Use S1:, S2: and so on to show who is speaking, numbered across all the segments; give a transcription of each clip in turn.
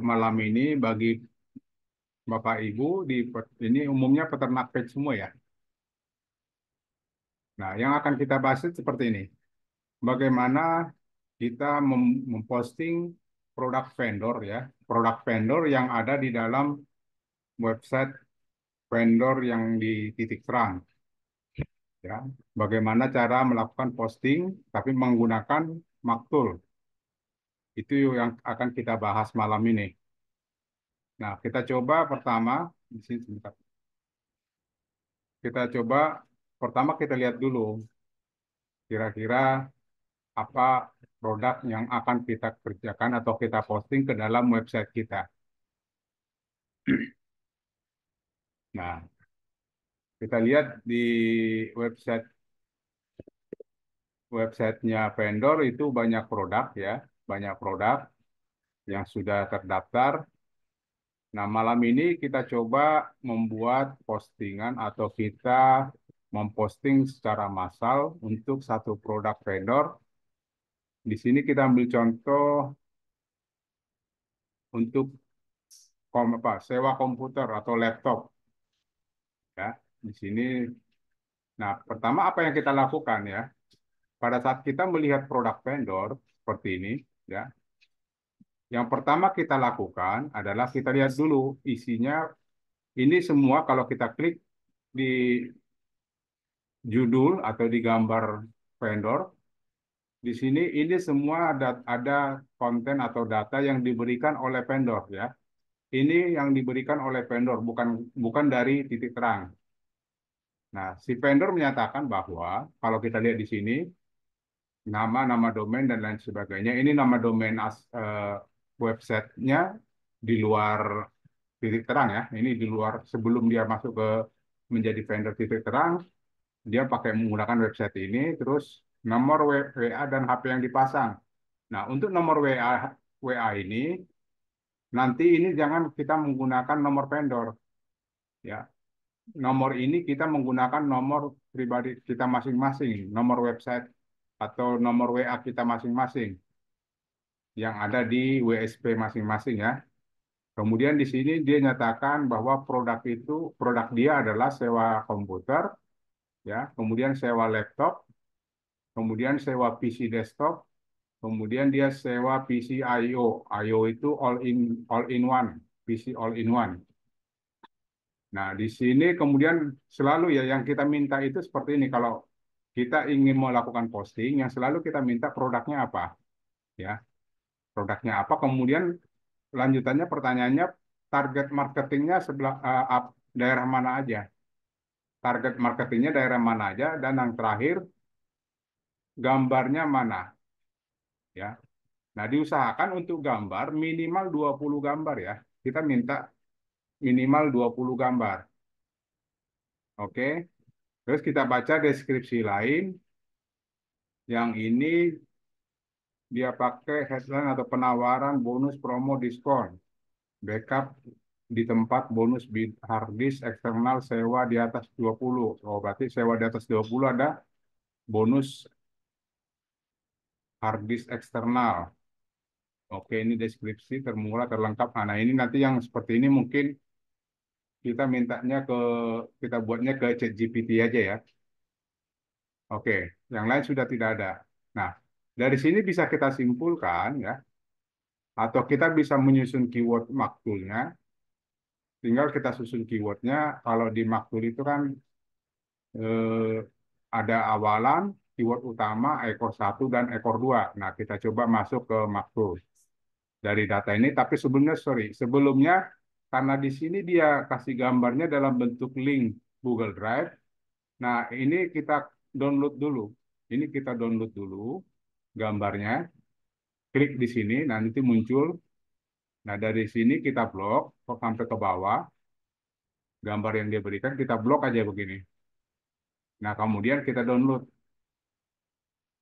S1: Malam ini bagi Bapak Ibu ini umumnya peternak pet semua ya. Nah, yang akan kita bahas itu seperti ini. Bagaimana kita memposting produk vendor ya, produk vendor yang ada di dalam website vendor yang di titik terang ya. Bagaimana cara melakukan posting tapi menggunakan Maktul. Itu yang akan kita bahas malam ini. Nah, kita coba pertama di sini sebentar. Kita coba pertama kita lihat dulu kira-kira apa produk yang akan kita kerjakan atau kita posting ke dalam website kita. Nah, kita lihat di website websitenya vendor itu banyak produk ya, banyak produk yang sudah terdaftar. Nah, malam ini kita coba membuat postingan atau kita memposting secara massal untuk satu produk vendor. Di sini kita ambil contoh untuk sewa komputer atau laptop ya. Di sini, nah pertama apa yang kita lakukan ya? Pada saat kita melihat produk vendor seperti ini ya, yang pertama kita lakukan adalah kita lihat dulu isinya. Ini semua kalau kita klik di judul atau di gambar vendor, di sini ini semua ada konten atau data yang diberikan oleh vendor ya. Ini yang diberikan oleh vendor, bukan bukan dari titik terang. Nah, si vendor menyatakan bahwa kalau kita lihat di sini nama domain dan lain sebagainya, ini nama domain websitenya di luar titik terang ya. Ini di luar sebelum dia masuk ke menjadi vendor titik terang, dia pakai menggunakan website ini, terus nomor WA dan HP yang dipasang. Nah, untuk nomor WA ini nanti ini jangan kita menggunakan nomor vendor ya. Nomor ini kita menggunakan nomor pribadi kita masing-masing, nomor website atau nomor WA kita masing-masing yang ada di WSP masing-masing ya. Kemudian di sini dia nyatakan bahwa produk dia adalah sewa komputer ya, kemudian sewa laptop, kemudian sewa PC desktop, kemudian dia sewa PC IO. IO itu all in one, PC all in one. Nah, di sini kemudian selalu ya yang kita minta itu seperti ini. Kalau kita ingin melakukan posting, yang selalu kita minta produknya apa, ya, produknya apa. Kemudian lanjutannya pertanyaannya target marketingnya sebelah daerah mana aja, target marketingnya daerah mana aja, dan yang terakhir gambarnya mana, ya. Nah, diusahakan untuk gambar minimal 20 gambar ya. Kita minta minimal 20 gambar. Oke. Terus kita baca deskripsi lain. Yang ini dia pakai headline atau penawaran bonus promo diskon. Backup di tempat bonus hard disk eksternal sewa di atas 20. Oh, berarti sewa di atas 20 ada bonus hard disk eksternal. Oke, ini deskripsi termurah terlengkap. Nah, ini nanti yang seperti ini mungkin kita mintanya kita buatnya ke ChatGPT aja ya. Oke, yang lain sudah tidak ada. Nah, dari sini bisa kita simpulkan ya, atau kita bisa menyusun keyword maktulnya. Tinggal kita susun keywordnya. Kalau di maktul itu kan eh, ada awalan, keyword utama, ekor satu dan ekor dua. Nah, kita coba masuk ke maktul dari data ini. Tapi sebelumnya, sorry, sebelumnya karena di sini dia kasih gambarnya dalam bentuk link Google Drive. Nah, ini kita download dulu. Ini kita download dulu gambarnya. Klik di sini, nanti muncul. Nah, dari sini kita blok sampai ke bawah. Gambar yang dia berikan kita blok aja begini. Nah, kemudian kita download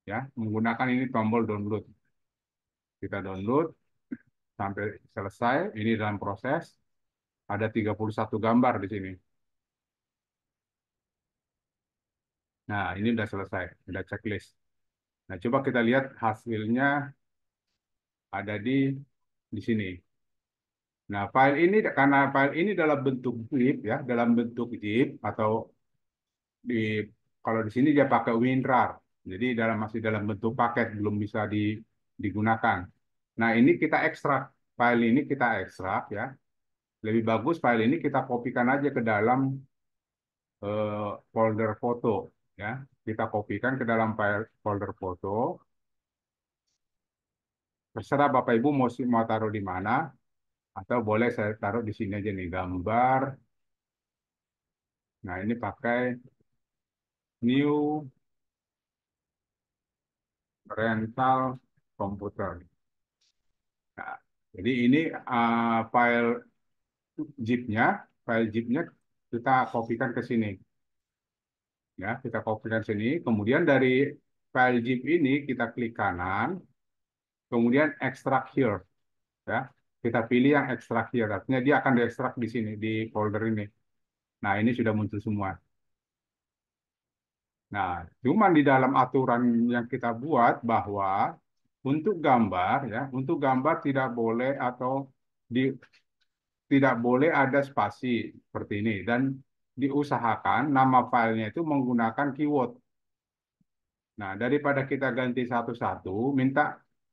S1: ya, menggunakan ini tombol download. Kita download sampai selesai. Ini dalam proses. Ada 31 gambar di sini. Nah, ini udah selesai. Udah checklist. Nah, coba kita lihat hasilnya ada di sini. Nah, file ini karena file ini dalam bentuk zip ya, dalam bentuk zip atau di kalau di sini dia pakai WinRAR. Jadi masih dalam bentuk paket belum bisa digunakan. Nah, ini kita ekstrak. File ini kita ekstrak ya. Lebih bagus file ini kita kopikan aja ke dalam folder foto ya. Kita kopikan ke dalam file folder foto. Terserah Bapak Ibu mau taruh di mana atau boleh saya taruh di sini aja nih gambar. Nah, ini pakai new rental komputer. Nah, jadi ini file zip-nya, file zip-nya kita kopikan ke sini. Ya, kita kopikan sini. Kemudian dari file zip ini kita klik kanan, kemudian extract here. Ya, kita pilih yang extract here. Artinya dia akan diekstrak di sini di folder ini. Nah, ini sudah muncul semua. Nah, cuman di dalam aturan yang kita buat bahwa untuk gambar ya, untuk gambar tidak boleh atau di tidak boleh ada spasi seperti ini dan diusahakan nama filenya itu menggunakan keyword. Nah, daripada kita ganti satu-satu,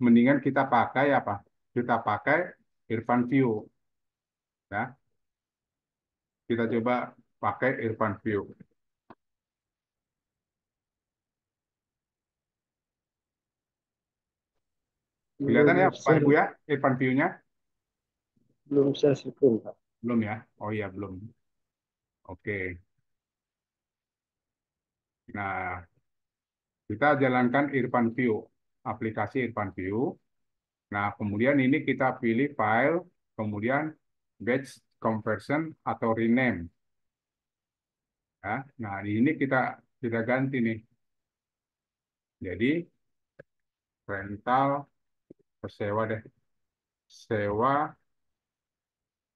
S1: mendingan kita pakai apa? Kita pakai Irfan View ya. Kita coba pakai Irfan View. Kelihatan ya
S2: Belum
S1: Pak Ibu
S2: share,
S1: ya Irfan View-nya?
S2: belum share screen, Pak.
S1: Belum ya? Oh iya, belum. Oke. Nah, kita jalankan Irfan View, aplikasi Irfan View. Nah, kemudian ini kita pilih file, kemudian batch conversion atau rename. Ya. Nah, di ini kita ganti nih. Jadi rental sewa deh. Sewa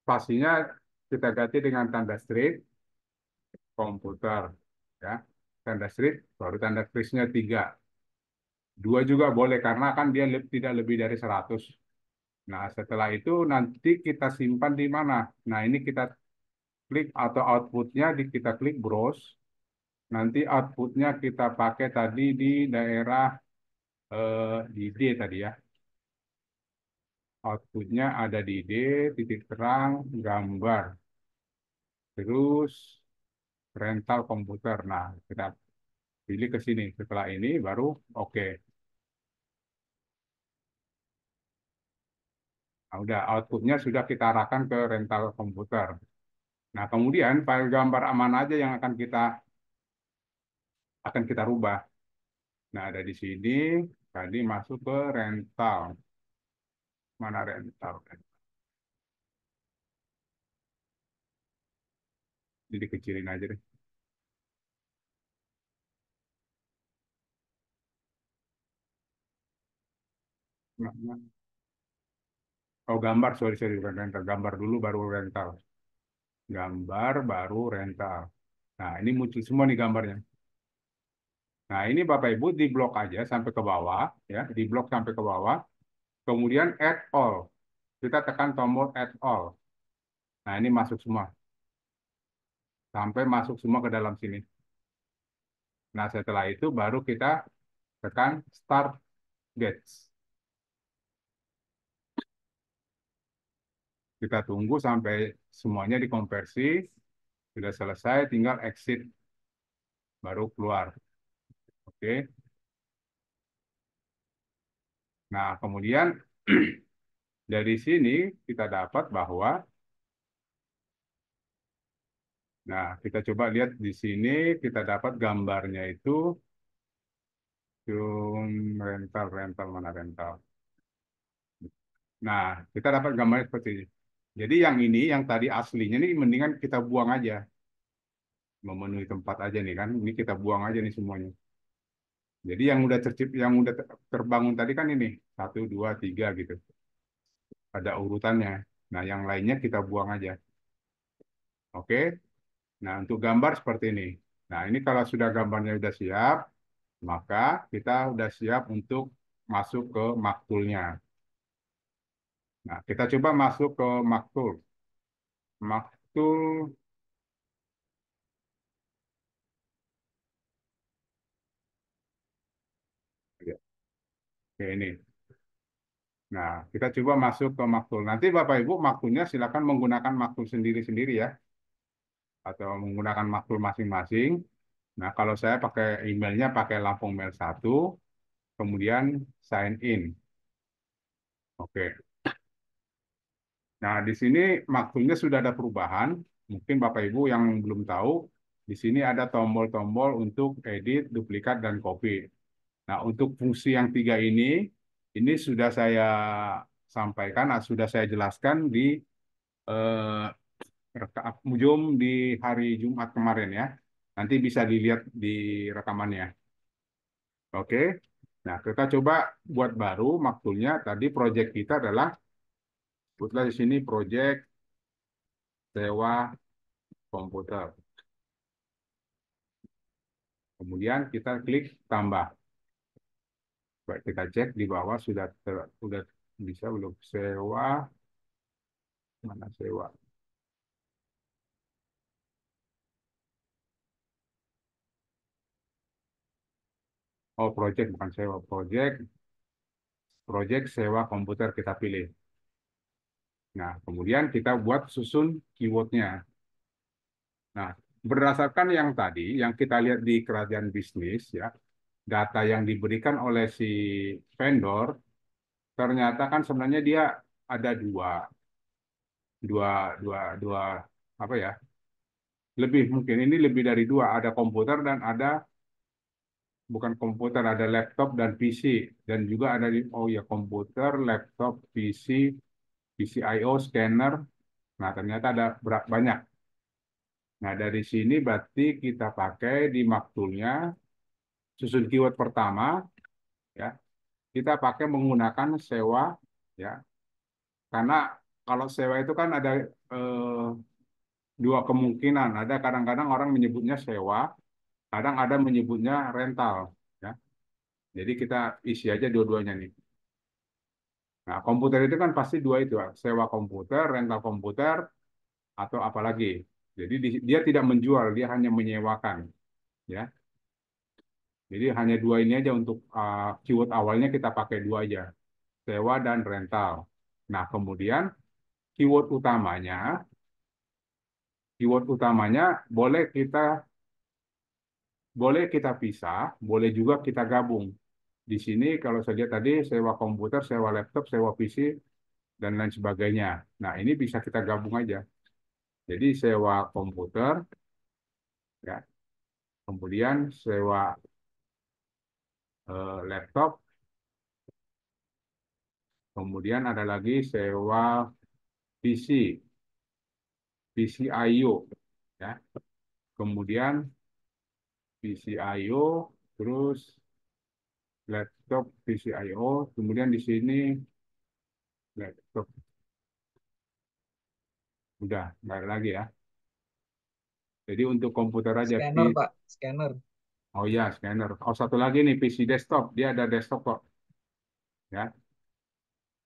S1: pastinya kita ganti dengan tanda strip komputer. Ya. Tanda strip, baru tanda krisnya 3. 2 juga boleh karena kan dia tidak lebih dari 100. Nah, setelah itu nanti kita simpan di mana? Nah, ini kita klik atau outputnya kita klik browse. Nanti outputnya kita pakai tadi di daerah di D tadi ya. Outputnya ada di D, titik terang, gambar. Terus rental komputer. Nah, kita pilih ke sini. Setelah ini baru oke. Nah, udah outputnya sudah kita arahkan ke rental komputer. Nah, kemudian file gambar aman aja yang akan kita rubah. Nah, ada di sini. Tadi masuk ke rental. Mana rental? Jadi kecilin aja deh. Nah, nah. Oh, gambar. Sorry, sorry. Bukan rental. Gambar dulu baru rental. Gambar baru rental. Nah, ini muncul semua nih gambarnya. Nah, ini Bapak Ibu di blok aja sampai ke bawah. Ya, di blok sampai ke bawah. Kemudian add all. Kita tekan tombol add all. Nah, ini masuk semua. Sampai masuk semua ke dalam sini. Nah, setelah itu baru kita tekan start batch. Kita tunggu sampai semuanya dikonversi. Sudah selesai, tinggal exit. Baru keluar. Oke. Nah, kemudian dari sini kita dapat bahwa, nah kita coba lihat di sini, kita dapat gambarnya itu, rental, rental, mana rental. Nah, kita dapat gambarnya seperti ini. Jadi yang ini, yang tadi aslinya ini mendingan kita buang aja. Memenuhi tempat aja nih kan, ini kita buang aja nih semuanya. Jadi yang udah terbangun tadi kan ini, 1, 2, 3 gitu. Ada urutannya. Nah, yang lainnya kita buang aja. Oke. Nah, untuk gambar seperti ini. Nah, ini kalau sudah gambarnya sudah siap, maka kita sudah siap untuk masuk ke maktulnya. Nah, kita coba masuk ke Maktul. Maktul, ya, oke ini. Nah, kita coba masuk ke Maktul. Nanti Bapak Ibu maktulnya silakan menggunakan maktul sendiri-sendiri ya, atau menggunakan maktul masing-masing. Nah, kalau saya pakai emailnya pakai Lampung Mail 1, kemudian sign in. Oke. Nah, di sini maktulnya sudah ada perubahan. Mungkin Bapak Ibu yang belum tahu, di sini ada tombol-tombol untuk edit, duplikat, dan copy. Nah, untuk fungsi yang tiga ini sudah saya sampaikan, sudah saya jelaskan di eh, Zoom di hari Jumat kemarin ya. Nanti bisa dilihat di rekamannya. Oke. Nah, kita coba buat baru maktulnya. Tadi proyek kita adalah, sebutlah di sini proyek sewa komputer. Kemudian kita klik tambah. Baik, kita cek di bawah sudah bisa belum sewa, mana sewa. Oh, project bukan sewa, project sewa komputer kita pilih. Nah, kemudian kita buat susun keywordnya. Nah, berdasarkan yang tadi, yang kita lihat di kerajaan bisnis, ya, data yang diberikan oleh si vendor, ternyata kan sebenarnya dia ada dua, dua, apa ya? Lebih mungkin ini lebih dari dua. Ada komputer dan ada bukan komputer, ada laptop dan PC dan juga ada di oh ya komputer, laptop, PC, PCIO, scanner. Nah, ternyata ada banyak. Nah, dari sini berarti kita pakai di maktulnya susun keyword pertama ya. Kita pakai menggunakan sewa ya. Karena kalau sewa itu kan ada dua kemungkinan. Ada kadang-kadang orang menyebutnya sewa, kadang ada menyebutnya rental ya. Jadi kita isi aja dua-duanya nih. Nah, komputer itu kan pasti dua itu, sewa komputer, rental komputer, atau apalagi. Jadi dia tidak menjual, dia hanya menyewakan, ya. Jadi hanya dua ini aja untuk keyword awalnya kita pakai dua aja, sewa dan rental. Nah, kemudian keyword utamanya, keyword utamanya boleh kita pisah, boleh juga kita gabung. Di sini kalau saya lihat tadi sewa komputer, sewa laptop, sewa PC dan lain sebagainya. Nah, ini bisa kita gabung aja. Jadi sewa komputer, ya, kemudian sewa laptop, kemudian ada lagi sewa PC, PCIO, ya, kemudian PCIO, terus laptop PCIO, kemudian di sini laptop, udah nggak ada lagi ya. Jadi untuk komputer aja,
S2: Scanner, Pak. Scanner.
S1: oh ya scanner. Oh satu lagi nih PC desktop, dia ada desktop kok, ya.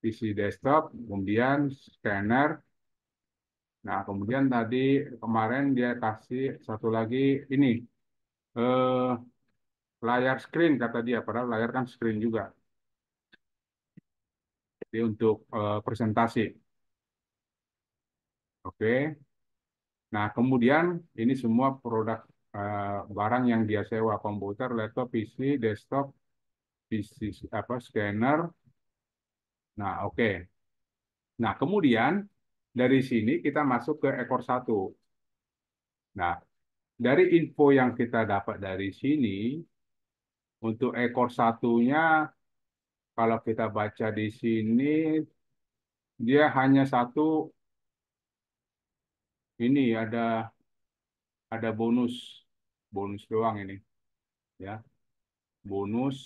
S1: PC desktop, kemudian scanner. Nah, kemudian tadi kemarin dia kasih satu lagi ini eh, layar screen kata dia, padahal layar kan screen juga. Jadi untuk presentasi. Oke. Nah, kemudian ini semua produk barang yang dia sewa, komputer, laptop, PC, desktop, PC apa scanner. Nah, oke. Nah, kemudian dari sini kita masuk ke ekor satu. Nah, dari info yang kita dapat dari sini, untuk ekor satunya, kalau kita baca di sini, dia hanya satu, ini ada bonus, bonus doang ini, ya, bonus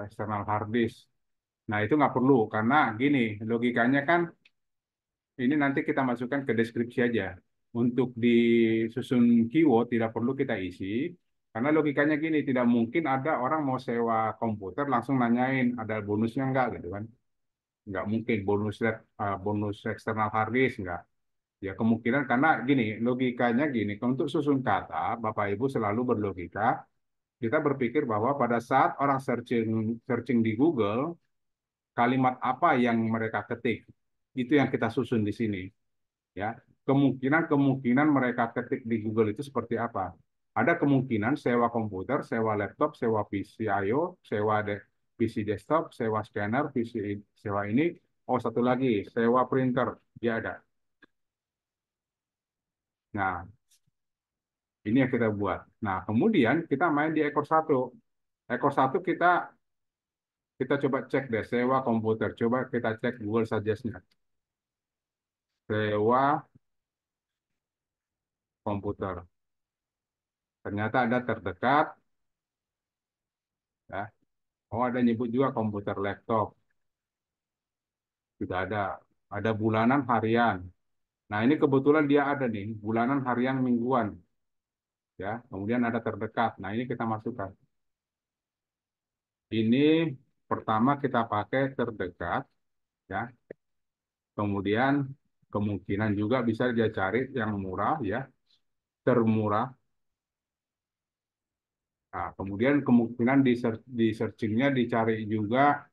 S1: external hard disk. Nah, itu nggak perlu, karena gini, logikanya kan, ini nanti kita masukkan ke deskripsi aja. Untuk disusun keyword, tidak perlu kita isi, Karena logikanya gini, tidak mungkin ada orang mau sewa komputer langsung nanyain ada bonusnya enggak gitu kan. Nggak mungkin bonus eksternal hard disk enggak. Ya kemungkinan karena gini, logikanya gini, untuk susun kata, Bapak Ibu selalu berlogika, kita berpikir bahwa pada saat orang searching searching di Google, kalimat apa yang mereka ketik, itu yang kita susun di sini. Ya, kemungkinan mereka ketik di Google itu seperti apa? Ada kemungkinan sewa komputer, sewa laptop, sewa PC I/O, PC desktop, sewa scanner, PC sewa ini. Oh, satu lagi, sewa printer. Dia ada. Nah, ini yang kita buat. Nah, kemudian kita main di ekor satu. Ekor satu kita coba cek deh, sewa komputer. Coba kita cek Google Suggest-nya. Sewa komputer. Ternyata ada terdekat, ya. Oh, ada nyebut juga komputer laptop. Sudah ada. Ada bulanan harian. Nah, ini kebetulan dia ada nih, bulanan harian mingguan. Ya, kemudian ada terdekat. Nah, ini kita masukkan. Ini pertama kita pakai terdekat, ya. Kemudian kemungkinan juga bisa dia cari yang murah, ya, termurah. Nah, kemudian kemungkinan di searchingnya dicari juga.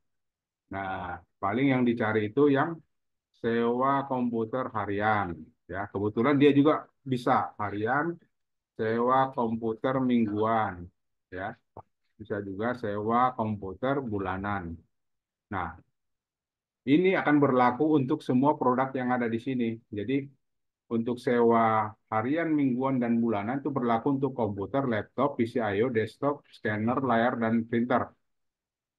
S1: Nah, paling yang dicari itu yang sewa komputer harian. Ya, kebetulan dia juga bisa harian, sewa komputer mingguan. Ya, bisa juga sewa komputer bulanan. Nah, ini akan berlaku untuk semua produk yang ada di sini. Jadi, untuk sewa harian, mingguan, dan bulanan itu berlaku untuk komputer, laptop, PC I/O, desktop, scanner, layar, dan printer.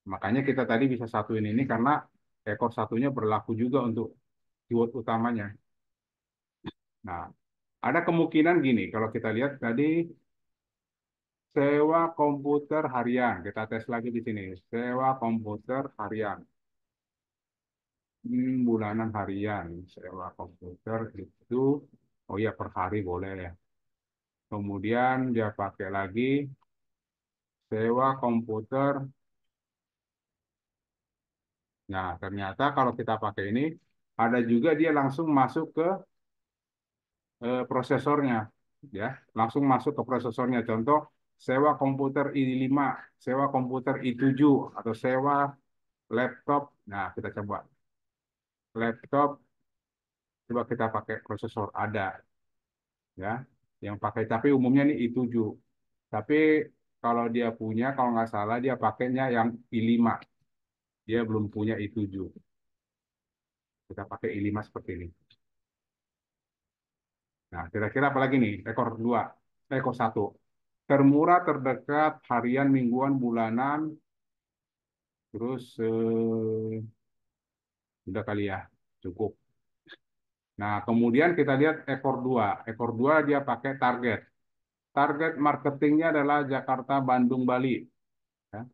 S1: Makanya kita tadi bisa satuin ini karena ekor satunya berlaku juga untuk keyword utamanya. Nah, ada kemungkinan gini, kalau kita lihat tadi sewa komputer harian, kita tes lagi di sini. Sewa komputer harian, bulanan harian, sewa komputer itu, oh iya per hari boleh ya. Kemudian dia pakai lagi sewa komputer. Nah, ternyata kalau kita pakai ini, ada juga dia langsung masuk ke prosesornya, ya, langsung masuk ke prosesornya. Contoh, sewa komputer i5, sewa komputer i7, atau sewa laptop. Nah, kita coba laptop, coba kita pakai prosesor ada, ya, yang pakai tapi umumnya nih i7. Tapi kalau dia punya, kalau nggak salah dia pakainya yang i5, dia belum punya i7. Kita pakai i5 seperti ini. Nah, kira-kira apa lagi nih? Ekor dua, ekor satu. Termurah, terdekat, harian, mingguan, bulanan, terus udah kali ya, cukup. Nah, kemudian kita lihat ekor dua. Ekor dua dia pakai target. Target marketingnya adalah Jakarta, Bandung, Bali. Ya.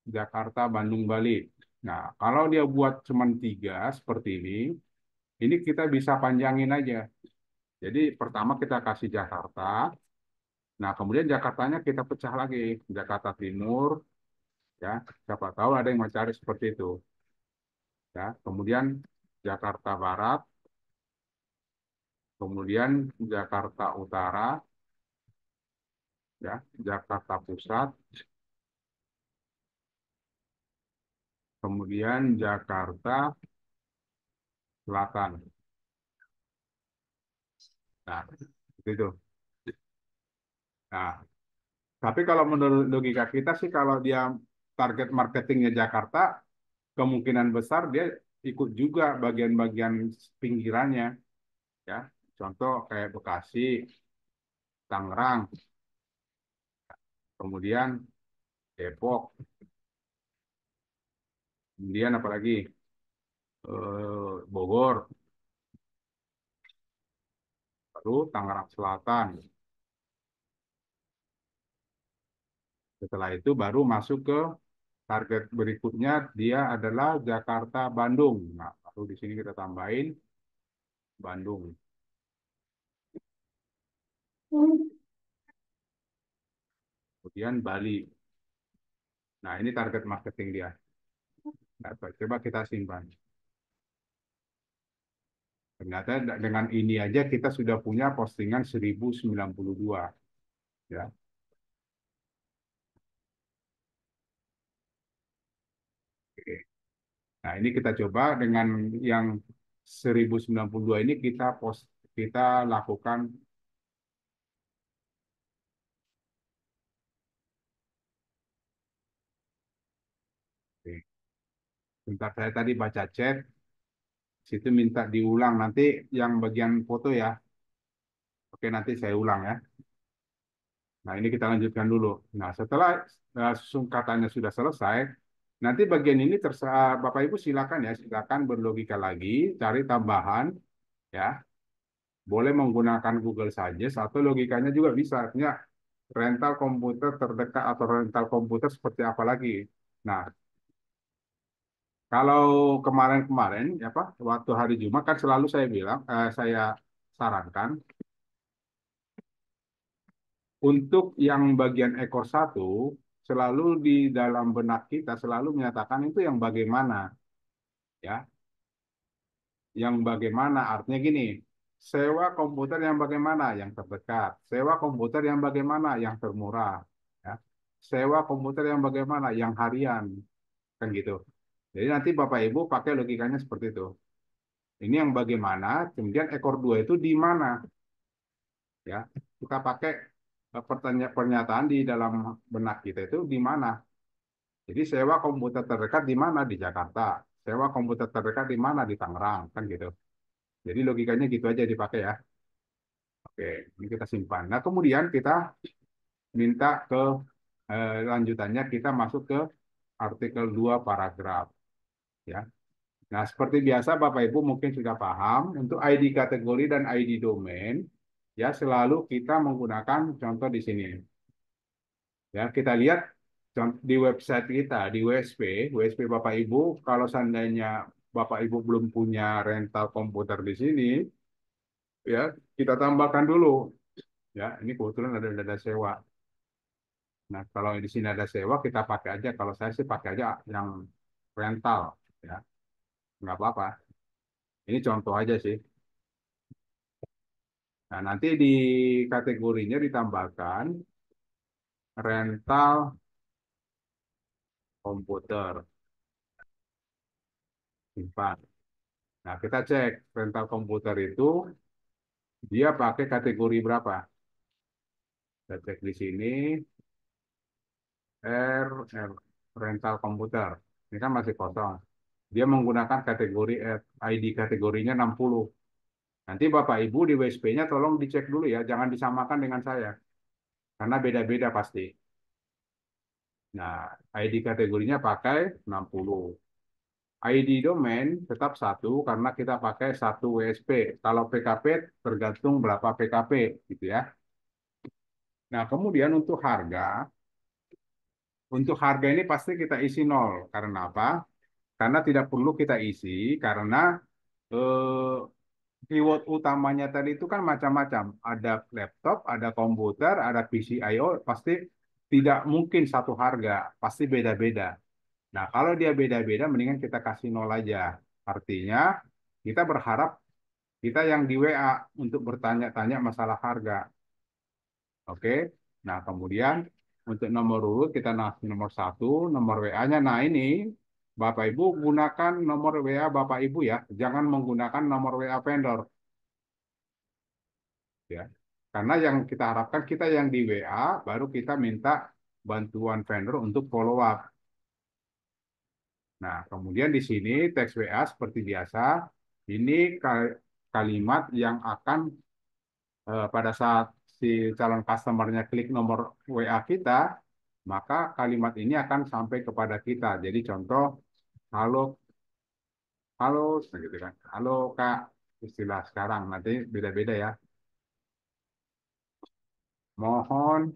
S1: Jakarta, Bandung, Bali. Nah, kalau dia buat cuma tiga seperti ini kita bisa panjangin aja. Jadi pertama kita kasih Jakarta. Nah, kemudian Jakartanya kita pecah lagi. Jakarta Timur, ya. Siapa tahu ada yang mau cari seperti itu. Ya, kemudian Jakarta Barat, kemudian Jakarta Utara, ya, Jakarta Pusat, kemudian Jakarta Selatan. Nah, itu. Nah, tapi kalau menurut logika kita sih kalau dia target marketingnya Jakarta, kemungkinan besar dia ikut juga bagian-bagian pinggirannya, ya. Contoh kayak Bekasi, Tangerang, kemudian Depok, kemudian apalagi Bogor, baru Tangerang Selatan. Setelah itu baru masuk ke target berikutnya dia adalah Jakarta Bandung. Nah, baru di sini kita tambahin Bandung. kemudian Bali. Nah, ini target marketing dia. Nah, coba kita simpan. Ternyata dengan ini aja kita sudah punya postingan 1092. Ya. Oke. Nah, ini kita coba dengan yang 1092 ini kita lakukan. Oke. Bentar, saya tadi baca chat, situ minta diulang nanti yang bagian foto ya. Oke, nanti saya ulang ya. Nah, ini kita lanjutkan dulu. Nah, setelah sungkatannya sudah selesai, nanti bagian ini terserah Bapak Ibu silakan ya, silakan berlogika lagi, cari tambahan ya. Boleh menggunakan Google Suggest atau logikanya juga bisa. Artinya rental komputer terdekat atau rental komputer seperti apa lagi. Nah, kalau kemarin-kemarin ya Pak, waktu hari Jumat kan selalu saya bilang, saya sarankan untuk yang bagian ekor satu, selalu di dalam benak kita selalu menyatakan itu yang bagaimana, ya, yang bagaimana artinya gini, sewa komputer yang bagaimana, yang terdekat, sewa komputer yang bagaimana, yang termurah, ya, sewa komputer yang bagaimana, yang harian, kan gitu. Jadi nanti Bapak Ibu pakai logikanya seperti itu. Ini yang bagaimana, kemudian ekor dua itu di mana, ya, kita pakai pernyataan di dalam benak kita itu di mana. Jadi sewa komputer terdekat di mana? Di Jakarta. Sewa komputer terdekat di mana? Di Tangerang, kan gitu. Jadi logikanya gitu aja dipakai ya. Oke, ini kita simpan. Nah, kemudian kita minta ke lanjutannya kita masuk ke artikel 2 paragraf ya. Nah, seperti biasa Bapak Ibu mungkin sudah paham untuk ID kategori dan ID domain ya selalu kita menggunakan contoh di sini. Ya, kita lihat di website kita di WSP Bapak Ibu, kalau seandainya Bapak Ibu belum punya rental komputer di sini, ya kita tambahkan dulu. Ya, ini kebetulan ada sewa. Nah, kalau di sini ada sewa, kita pakai aja. Kalau saya sih pakai aja yang rental, ya, nggak apa-apa. Ini contoh aja sih. Nah, nanti di kategorinya ditambahkan rental komputer, simpan. Nah, kita cek rental komputer itu dia pakai kategori berapa. Kita cek di sini, R rental komputer. Ini kan masih kosong. Dia menggunakan kategori ID kategorinya 60. Nanti Bapak Ibu di WSP-nya tolong dicek dulu ya, jangan disamakan dengan saya. Karena beda-beda pasti. Nah, ID kategorinya pakai 60. ID domain tetap satu karena kita pakai satu WSP. Kalau PKP tergantung berapa PKP gitu ya. Nah, kemudian untuk harga ini pasti kita isi nol. Karena apa? Karena tidak perlu kita isi karena eh, keyword utamanya tadi itu kan macam-macam. Ada laptop, ada komputer, ada PC I/O, pasti tidak mungkin satu harga, pasti beda-beda. Nah, kalau dia beda-beda, mendingan kita kasih nol aja. Artinya, kita berharap kita yang di WA untuk bertanya-tanya masalah harga. Oke? Nah, kemudian untuk nomor urut kita kasih nomor satu, nomor WA-nya. Nah, ini Bapak Ibu gunakan nomor WA Bapak Ibu ya, jangan menggunakan nomor WA vendor ya. Karena yang kita harapkan kita yang di WA baru kita minta bantuan vendor untuk follow up. Nah, kemudian di sini teks WA seperti biasa, ini kalimat yang akan pada saat si calon customernya klik nomor WA kita, maka kalimat ini akan sampai kepada kita. Jadi contoh, halo, halo, gitu kan. Halo Kak, istilah sekarang nanti beda-beda ya. Mohon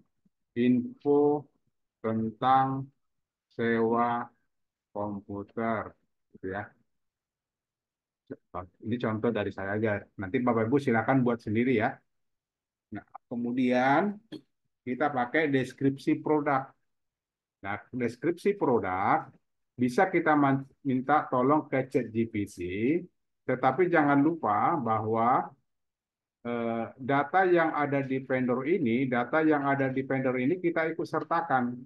S1: info tentang sewa komputer, gitu ya. Ini contoh dari saya aja. Nanti Bapak Ibu silakan buat sendiri ya. Nah, kemudian kita pakai deskripsi produk. Nah, deskripsi produk bisa kita minta tolong ke ChatGPT, tetapi jangan lupa bahwa data yang ada di vendor ini kita ikut sertakan.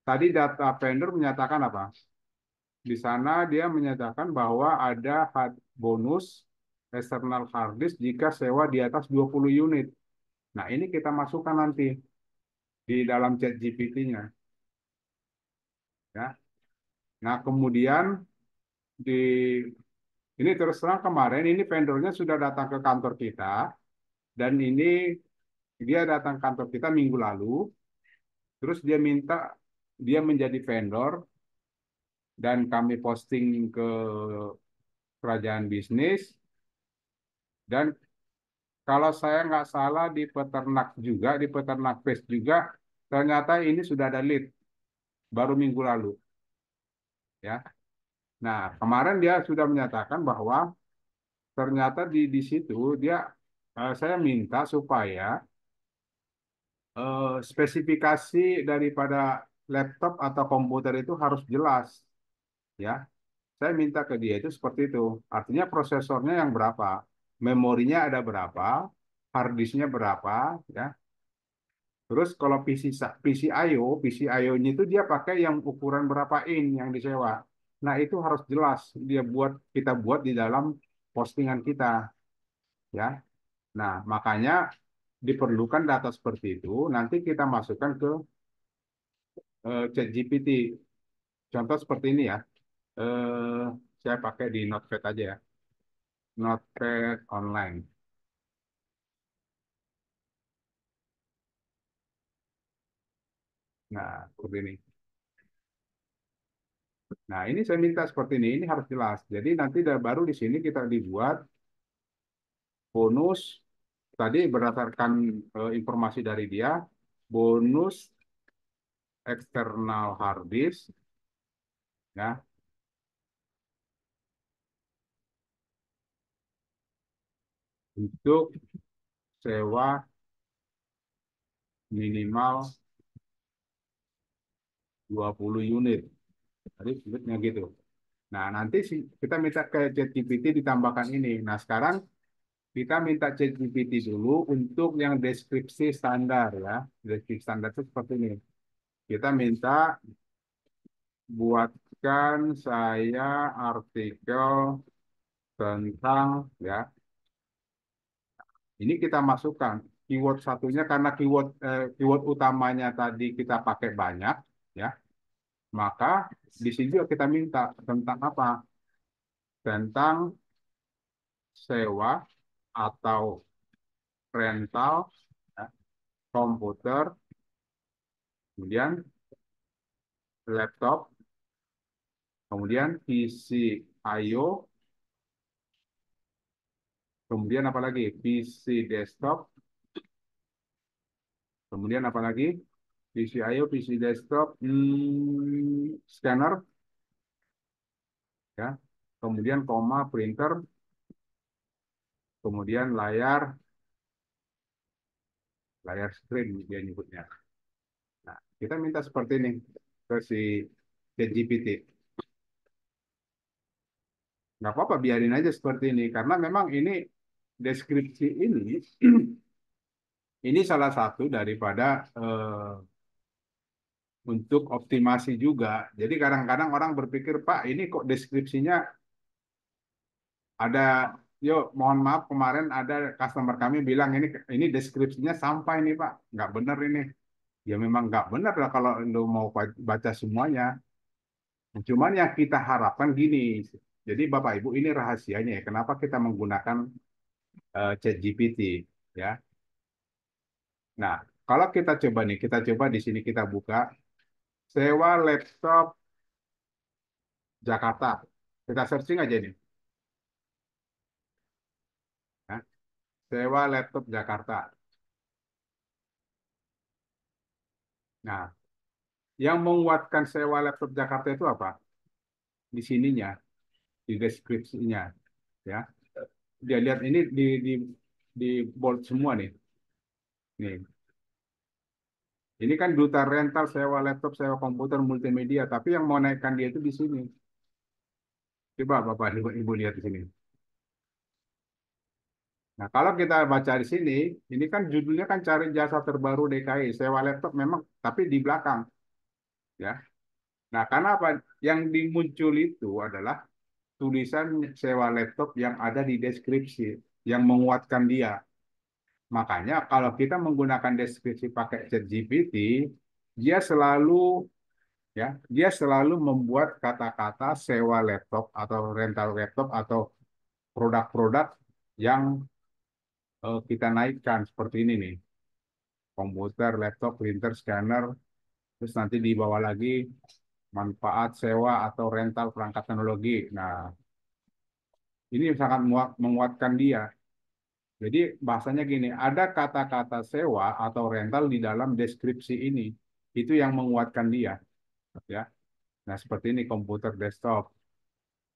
S1: Tadi data vendor menyatakan apa? Di sana dia menyatakan bahwa ada bonus external hard disk jika sewa di atas 20 unit. Nah, ini kita masukkan nanti di dalam chat GPT-nya. Ya. Nah, kemudian di ini terus terang kemarin ini vendornya sudah datang ke kantor kita dan ini dia datang ke kantor kita minggu lalu, terus dia minta dia menjadi vendor dan kami posting ke kerajaan bisnis dan kalau saya nggak salah di peternak juga, di peternak pes juga, ternyata ini sudah ada lead baru minggu lalu. Ya, nah kemarin dia sudah menyatakan bahwa ternyata di situ dia saya minta supaya spesifikasi daripada laptop atau komputer itu harus jelas. Ya, saya minta ke dia itu seperti itu. Artinya prosesornya yang berapa, memorinya ada berapa, hard disknya berapa, ya. Terus kalau PCIO-nya itu dia pakai yang ukuran berapa in yang disewa. Nah, itu harus jelas kita buat di dalam postingan kita, ya. Nah, makanya diperlukan data seperti itu, nanti kita masukkan ke ChatGPT. Contoh seperti ini ya. Eh, saya pakai di Notepad aja ya. Notepad online. Nah, seperti ini. Nah, ini saya minta seperti ini. Ini harus jelas. Jadi nanti baru di sini kita dibuat bonus tadi berdasarkan informasi dari dia, bonus eksternal hard disk ya untuk sewa minimal 20 unit. Tadi sebutnya gitu. Nah, nanti kita minta ke ChatGPT ditambahkan ini. Nah, sekarang kita minta ChatGPT dulu untuk yang deskripsi standar ya. Deskripsi standar itu seperti ini. Kita minta buatkan saya artikel tentang ya. Ini kita masukkan keyword satunya karena keyword utamanya tadi kita pakai banyak ya. Maka di sini juga kita minta tentang apa? Tentang sewa atau rental ya, komputer, kemudian laptop, kemudian PC I/O, kemudian apa lagi? PC desktop, kemudian apa lagi? PC I/O, PC desktop, scanner, ya, kemudian koma printer, kemudian layar screen dia nyebutnya. Nah, kita minta seperti ini ke si ChatGPT. Nggak apa-apa, biarin aja seperti ini karena memang ini deskripsi ini ini salah satu daripada untuk optimasi juga. Jadi kadang-kadang orang berpikir, Pak, ini kok deskripsinya ada, yuk mohon maaf kemarin ada customer kami bilang ini deskripsinya sampai nih Pak, nggak benar ini. Ya memang nggak benar lah kalau lo mau baca semuanya. Cuman yang kita harapkan gini, jadi Bapak Ibu ini rahasianya ya, kenapa kita menggunakan ChatGPT ya. Nah, kalau kita coba nih, kita coba di sini kita buka sewa laptop Jakarta. Kita searching aja nih. Ya. Sewa laptop Jakarta. Nah, yang menguatkan sewa laptop Jakarta itu apa? Di sininya, di deskripsinya, ya. Dia lihat ini di bold semua nih. Nih. Ini kan duta rental, sewa laptop, sewa komputer, multimedia. Tapi yang mau naikkan dia itu di sini. Coba Bapak Ibu lihat di sini. Nah, kalau kita baca di sini, ini kan judulnya kan cari jasa terbaru DKI, sewa laptop memang, tapi di belakang, ya. Nah, karena apa? Yang dimuncul itu adalah tulisan sewa laptop yang ada di deskripsi, yang menguatkan dia. Makanya kalau kita menggunakan deskripsi pakai ChatGPT, dia selalu dia selalu membuat kata-kata sewa laptop atau rental laptop atau produk-produk yang kita naikkan seperti ini nih, komputer, laptop, printer, scanner, terus nanti di bawah lagi manfaat sewa atau rental perangkat teknologi. Nah, ini sangat menguatkan dia. Jadi bahasanya gini, ada kata-kata sewa atau rental di dalam deskripsi ini. Itu yang menguatkan dia, ya. Nah, seperti ini komputer desktop.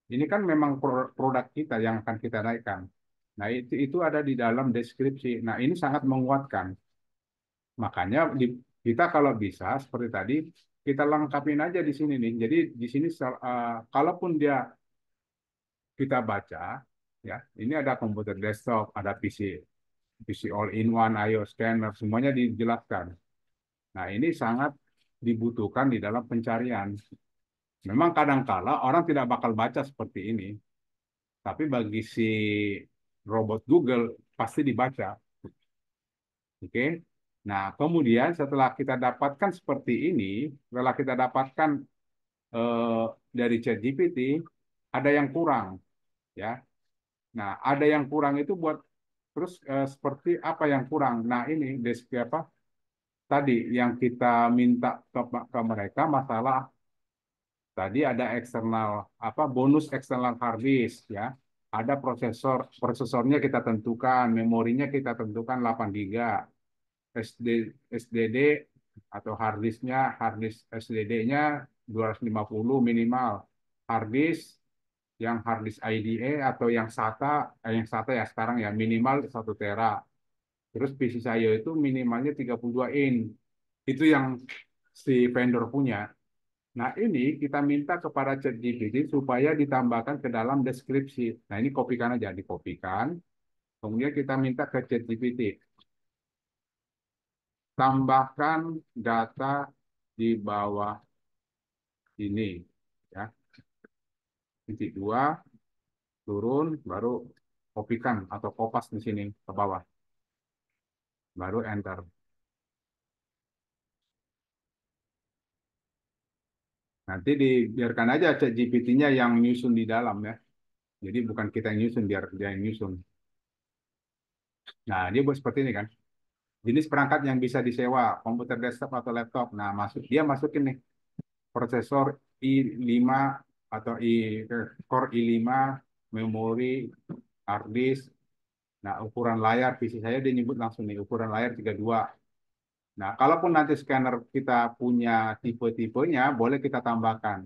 S1: Ini kan memang produk kita yang akan kita naikkan. Nah, itu ada di dalam deskripsi. Nah, ini sangat menguatkan. Makanya kita kalau bisa seperti tadi kita lengkapin aja di sini nih. Jadi di sini kalaupun dia kita baca, ya ini ada komputer desktop, ada PC all in one, IO scanner, semuanya dijelaskan. Nah ini sangat dibutuhkan di dalam pencarian. Memang kadangkala orang tidak bakal baca seperti ini, tapi bagi si robot Google pasti dibaca. Oke. Nah, kemudian setelah kita dapatkan seperti ini, setelah kita dapatkan eh, dari ChatGPT, ada yang kurang, ya. Nah, ada yang kurang itu buat terus seperti apa yang kurang? Nah, ini apa tadi yang kita minta ke mereka masalah tadi ada eksternal apa bonus eksternal hard disk ya. Ada prosesornya kita tentukan, memorinya kita tentukan 8 giga, SD SDD atau hard disk SDD-nya 250 minimal. Hard disk yang hard disk IDE atau yang SATA ya sekarang ya minimal 1 tera. Terus PC saya itu minimalnya 32 in. Itu yang si vendor punya. Nah, ini kita minta kepada ChatGPT supaya ditambahkan ke dalam deskripsi. Nah, ini kopikan aja, dikopikan. Kemudian kita minta ke ChatGPT, tambahkan data di bawah ini. Ya, titik dua, turun, baru kopikan atau kopas di sini ke bawah. Baru enter. Nanti dibiarkan aja ChatGPT-nya yang nyusun di dalam ya. Jadi bukan kita yang nyusun, biar dia yang nyusun. Nah, dia buat seperti ini kan. Jenis perangkat yang bisa disewa, komputer desktop atau laptop. Nah, dia masukin nih prosesor i5 atau Core i5, memori, hard disk. Nah, ukuran layar PC saya dia nyebut langsung nih, ukuran layar 32. Nah, kalaupun nanti scanner kita punya tipe-tipenya, boleh kita tambahkan.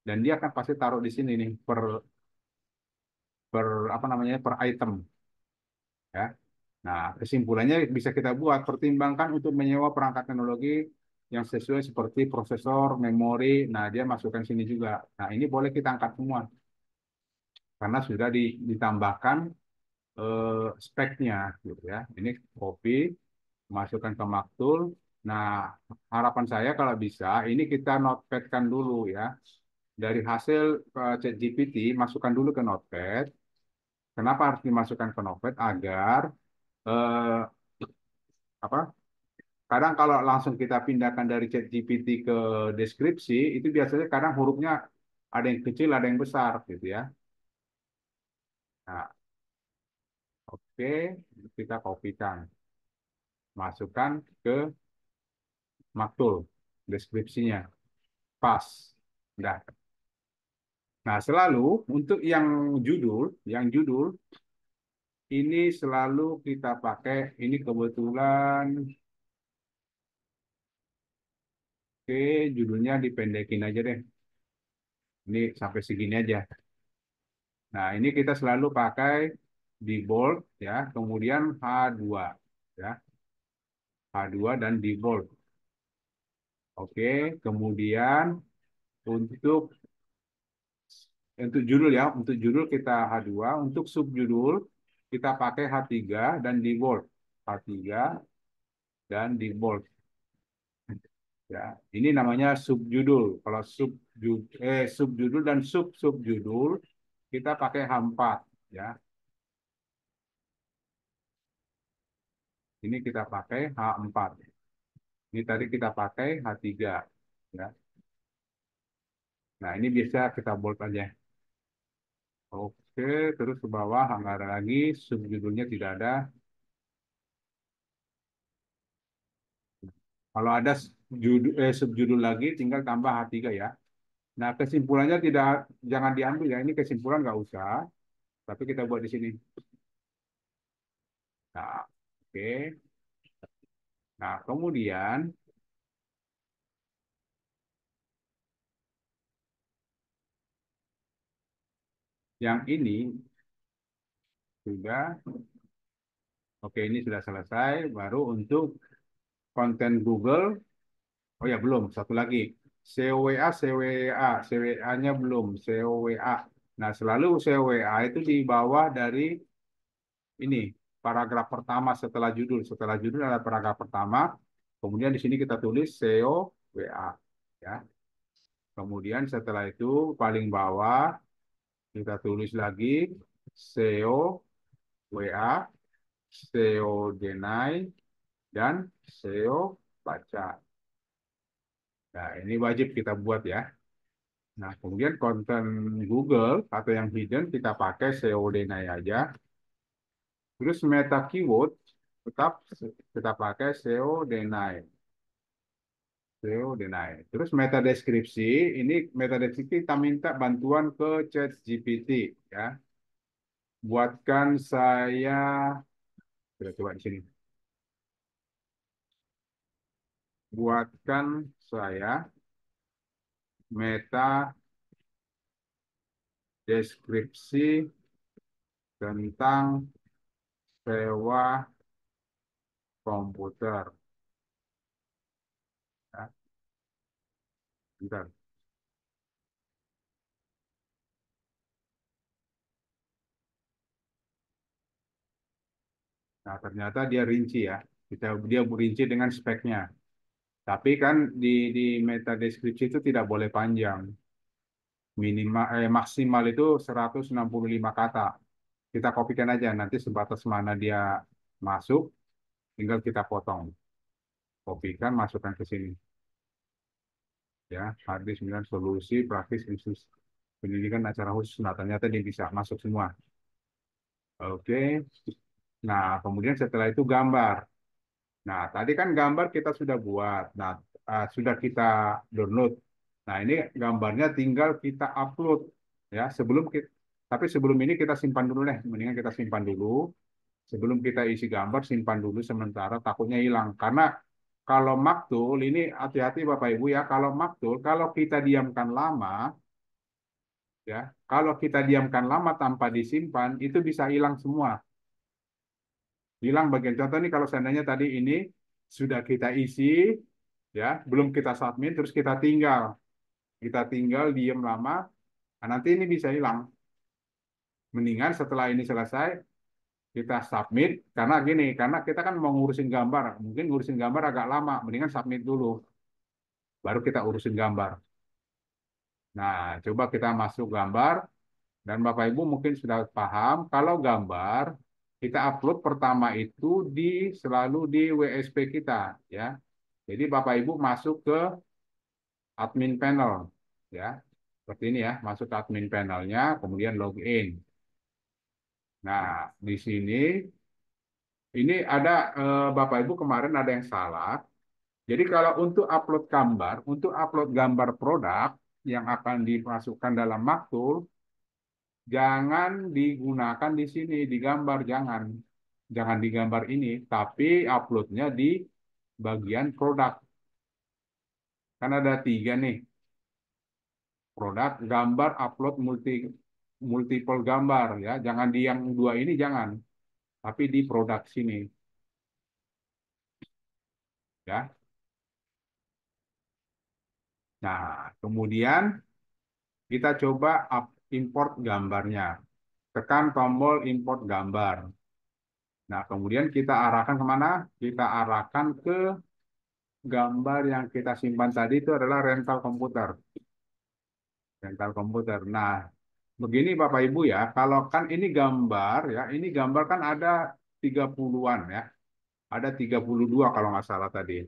S1: Dan dia akan pasti taruh di sini nih per apa namanya per item ya. Nah, kesimpulannya bisa kita buat pertimbangkan untuk menyewa perangkat teknologi yang sesuai seperti prosesor, memori. Nah, dia masukkan sini juga. Nah, ini boleh kita angkat semua karena sudah ditambahkan speknya gitu ya. Ini copy, masukkan ke Maktul. Nah, harapan saya kalau bisa ini kita notepadkan dulu ya. Dari hasil ChatGPT, masukkan dulu ke Notepad. Kenapa harus dimasukkan ke Notepad? Agar eh, apa kadang kalau langsung kita pindahkan dari ChatGPT ke deskripsi, itu biasanya kadang hurufnya ada yang kecil, ada yang besar, gitu ya. Nah, oke, kita kopikan, masukkan ke maktul deskripsinya, pas. Udah. Nah, selalu untuk yang judul ini selalu kita pakai. Ini kebetulan, oke, judulnya dipendekin aja deh. Ini sampai segini aja. Nah, ini kita selalu pakai di bold ya, kemudian H2 ya. H2 dan di bold. Oke, kemudian untuk untuk judul ya, untuk judul kita H2, untuk subjudul kita pakai H3 dan di bold. H3 dan di bold. Ya, ini namanya subjudul. Kalau subjudul dan subjudul kita pakai H4 ya. Ini kita pakai H4. Ini tadi kita pakai H3 ya. Nah, ini bisa kita bold aja. Oke, terus ke bawah nggak ada lagi, subjudulnya tidak ada. Kalau ada subjudul lagi, tinggal tambah H3 ya. Nah, kesimpulannya tidak, jangan diambil ya. Ini kesimpulan nggak usah, tapi kita buat di sini. Nah, oke. Nah, kemudian yang ini sudah, oke ini sudah selesai. Baru untuk konten Google, oh ya belum, satu lagi. COWA, CWA, CWA-nya belum, COWA. Nah, selalu COWA itu di bawah dari ini paragraf pertama setelah judul. Setelah judul ada paragraf pertama. Kemudian di sini kita tulis SEO WA ya. Kemudian setelah itu paling bawah kita tulis lagi SEO WA, SEO deny dan SEO baca. Nah, ini wajib kita buat ya. Nah, kemudian konten Google atau yang hidden kita pakai SEO deny aja. Terus meta keyword tetap kita pakai SEO deny. SEO deny. Terus meta deskripsi, ini meta deskripsi kita minta bantuan ke ChatGPT ya. Buatkan saya, kita coba di sini. Buatkan saya meta deskripsi tentang sewa komputer. Ya, bentar. Nah, ternyata dia rinci ya. Dia rinci dengan speknya. Tapi kan di meta deskripsi itu tidak boleh panjang. Maksimal itu 165 kata. Kita kopikan aja nanti sebatas mana dia masuk, tinggal kita potong. Kopikan, masukkan ke sini. Ya, hadis 9 solusi praktis institusi pendidikan acara khusus. Nah, ternyata dia bisa masuk semua. Oke. Nah, kemudian setelah itu gambar. Nah, tadi kan gambar kita sudah buat. Nah, sudah kita download. Nah, ini gambarnya tinggal kita upload ya tapi sebelum ini kita simpan dulu deh. Mendingan kita simpan dulu. Sebelum kita isi gambar, simpan dulu sementara takutnya hilang. Karena kalau maktul ini hati-hati Bapak Ibu ya. Kalau maktul, kalau kita diamkan lama ya, kalau kita diamkan lama tanpa disimpan itu bisa hilang semua. Hilang bagian contoh nih kalau seandainya tadi ini sudah kita isi ya, belum kita submit terus kita tinggal diem lama, nah nanti ini bisa hilang. Mendingan setelah ini selesai kita submit karena kita kan mau ngurusin gambar, mungkin ngurusin gambar agak lama, mendingan submit dulu baru kita urusin gambar. Nah, coba kita masuk gambar dan Bapak Ibu mungkin sudah paham kalau gambar kita upload pertama itu selalu di WSP kita ya. Jadi Bapak Ibu masuk ke admin panel ya. Seperti ini ya, masuk ke admin panelnya kemudian login. Nah, di sini ini ada Bapak Ibu kemarin ada yang salah. Jadi kalau untuk upload gambar produk yang akan dimasukkan dalam maktul, jangan digunakan di sini, digambar, jangan. Jangan digambar ini, tapi uploadnya di bagian produk. Kan ada 3 nih, produk, gambar, upload, multiple gambar ya. Jangan di yang 2 ini, jangan. Tapi di produk sini ya. Nah, kemudian kita coba import gambarnya. Tekan tombol import gambar. Nah, kemudian kita arahkan kemana? Kita arahkan ke gambar yang kita simpan tadi itu adalah rental komputer. Rental komputer. Nah, begini Bapak Ibu ya, kalau kan ini gambar ya, ini gambar kan ada 30-an ya. Ada 32 kalau nggak salah tadi.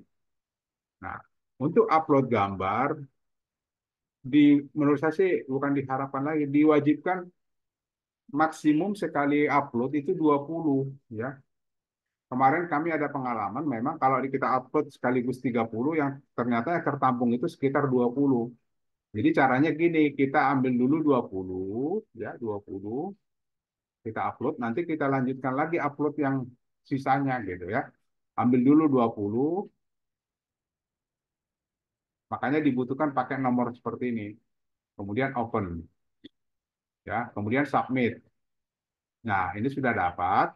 S1: Nah, untuk upload gambar, menurut saya sih bukan diharapkan lagi, diwajibkan maksimum sekali upload itu 20 ya. Kemarin kami ada pengalaman memang kalau kita upload sekaligus 30 yang ternyata yang tertampung itu sekitar 20. Jadi caranya gini, kita ambil dulu 20 ya, 20 kita upload, nanti kita lanjutkan lagi upload yang sisanya gitu ya. Ambil dulu 20, makanya dibutuhkan pakai nomor seperti ini. Kemudian open ya, kemudian submit. Nah, ini sudah dapat.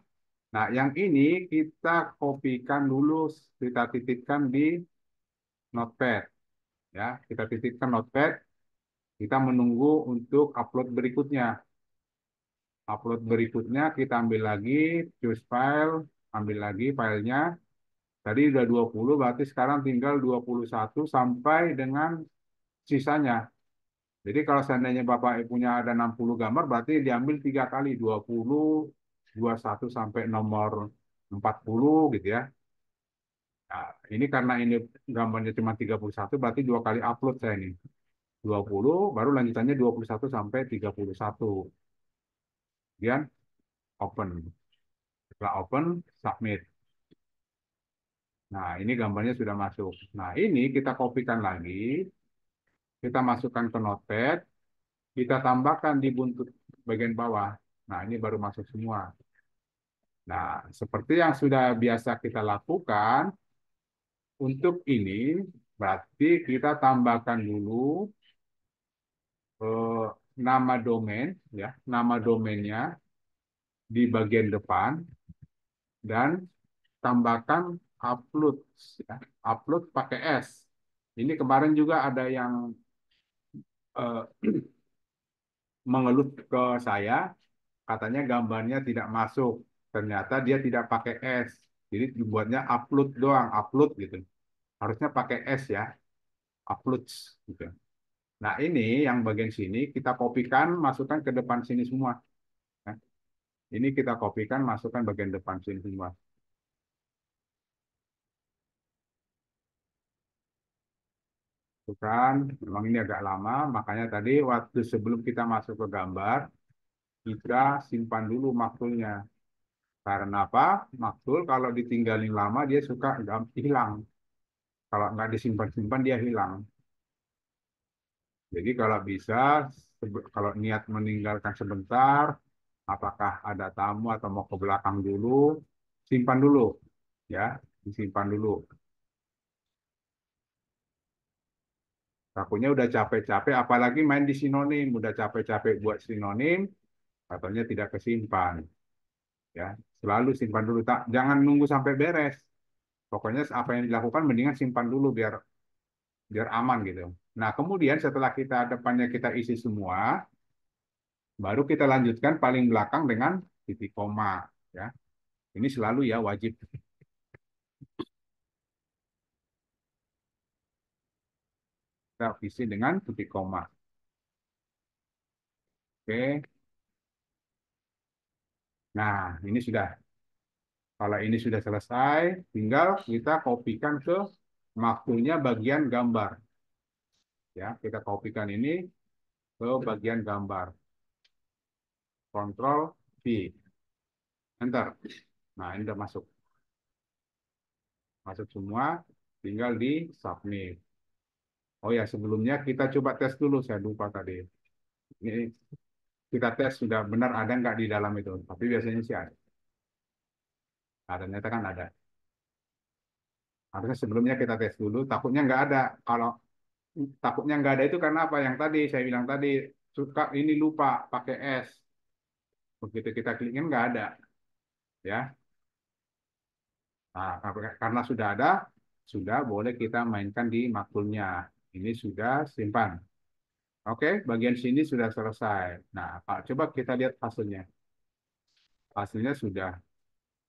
S1: Nah, yang ini kita kopikan dulu, kita titipkan di Notepad ya. Kita titipkan Notepad, kita menunggu untuk upload berikutnya. Upload berikutnya kita ambil lagi, choose file, ambil lagi filenya. Tadi udah 20, berarti sekarang tinggal 21 sampai dengan sisanya. Jadi kalau seandainya Bapak punya ada 60 gambar, berarti diambil 3 kali, 20, 21 sampai nomor 40 gitu ya. Nah, ini karena ini gambarnya cuma 31, berarti 2 kali upload saya ini. 20, baru lanjutannya 21 sampai 31. Kemudian open. Setelah open, submit. Nah, ini gambarnya sudah masuk. Nah, ini kita kopikan lagi, kita masukkan ke Notepad, kita tambahkan di buntut bagian bawah. Nah, ini baru masuk semua. Nah, seperti yang sudah biasa kita lakukan, untuk ini berarti kita tambahkan dulu eh, nama domain, ya, nama domainnya di bagian depan dan tambahkan upload, ya, upload pakai S. Ini kemarin juga ada yang eh, mengeluh ke saya, katanya gambarnya tidak masuk. Ternyata dia tidak pakai S. Jadi dibuatnya upload doang, upload gitu. Harusnya pakai S ya, upload gitu. Nah, ini yang bagian sini kita kopikan, masukkan ke depan sini semua. Ya. Ini kita kopikan, masukkan bagian depan sini semua. Itu kan, memang ini agak lama, makanya tadi waktu sebelum kita masuk ke gambar, kita simpan dulu maktulnya. Karena apa? Maktul kalau ditinggalin lama dia suka hilang. Kalau nggak disimpan-simpan dia hilang. Jadi kalau bisa, kalau niat meninggalkan sebentar, apakah ada tamu atau mau ke belakang dulu, simpan dulu, ya, disimpan dulu. Takutnya udah capek-capek, apalagi main di sinonim, udah capek-capek buat sinonim, katanya tidak kesimpan, ya. Selalu simpan dulu, tak, jangan nunggu sampai beres. Pokoknya apa yang dilakukan mendingan simpan dulu biar biar aman gitu. Nah, kemudian setelah kita depannya kita isi semua, baru kita lanjutkan paling belakang dengan titik koma, ya. Ini selalu ya wajib kita isi dengan titik koma. Oke. Nah, ini sudah. Kalau ini sudah selesai, tinggal kita kopikan ke maktulnya bagian gambar. Ya, kita kopikan ini ke bagian gambar. Ctrl V, Enter. Nah, ini sudah masuk. Masuk semua, tinggal di submit. Oh ya, sebelumnya kita coba tes dulu, saya lupa tadi. Ini kita tes sudah benar ada nggak di dalam itu. Tapi biasanya sih ada. Nah, ternyata kan ada. Harusnya sebelumnya kita tes dulu, takutnya nggak ada. Kalau takutnya nggak ada itu karena apa? Yang tadi saya bilang tadi, suka ini lupa pakai S. Begitu kita klikin nggak ada. Ya. Nah, karena sudah ada, sudah boleh kita mainkan di makulnya. Ini sudah simpan. Oke, bagian sini sudah selesai. Nah, Pak, coba kita lihat hasilnya. Hasilnya sudah.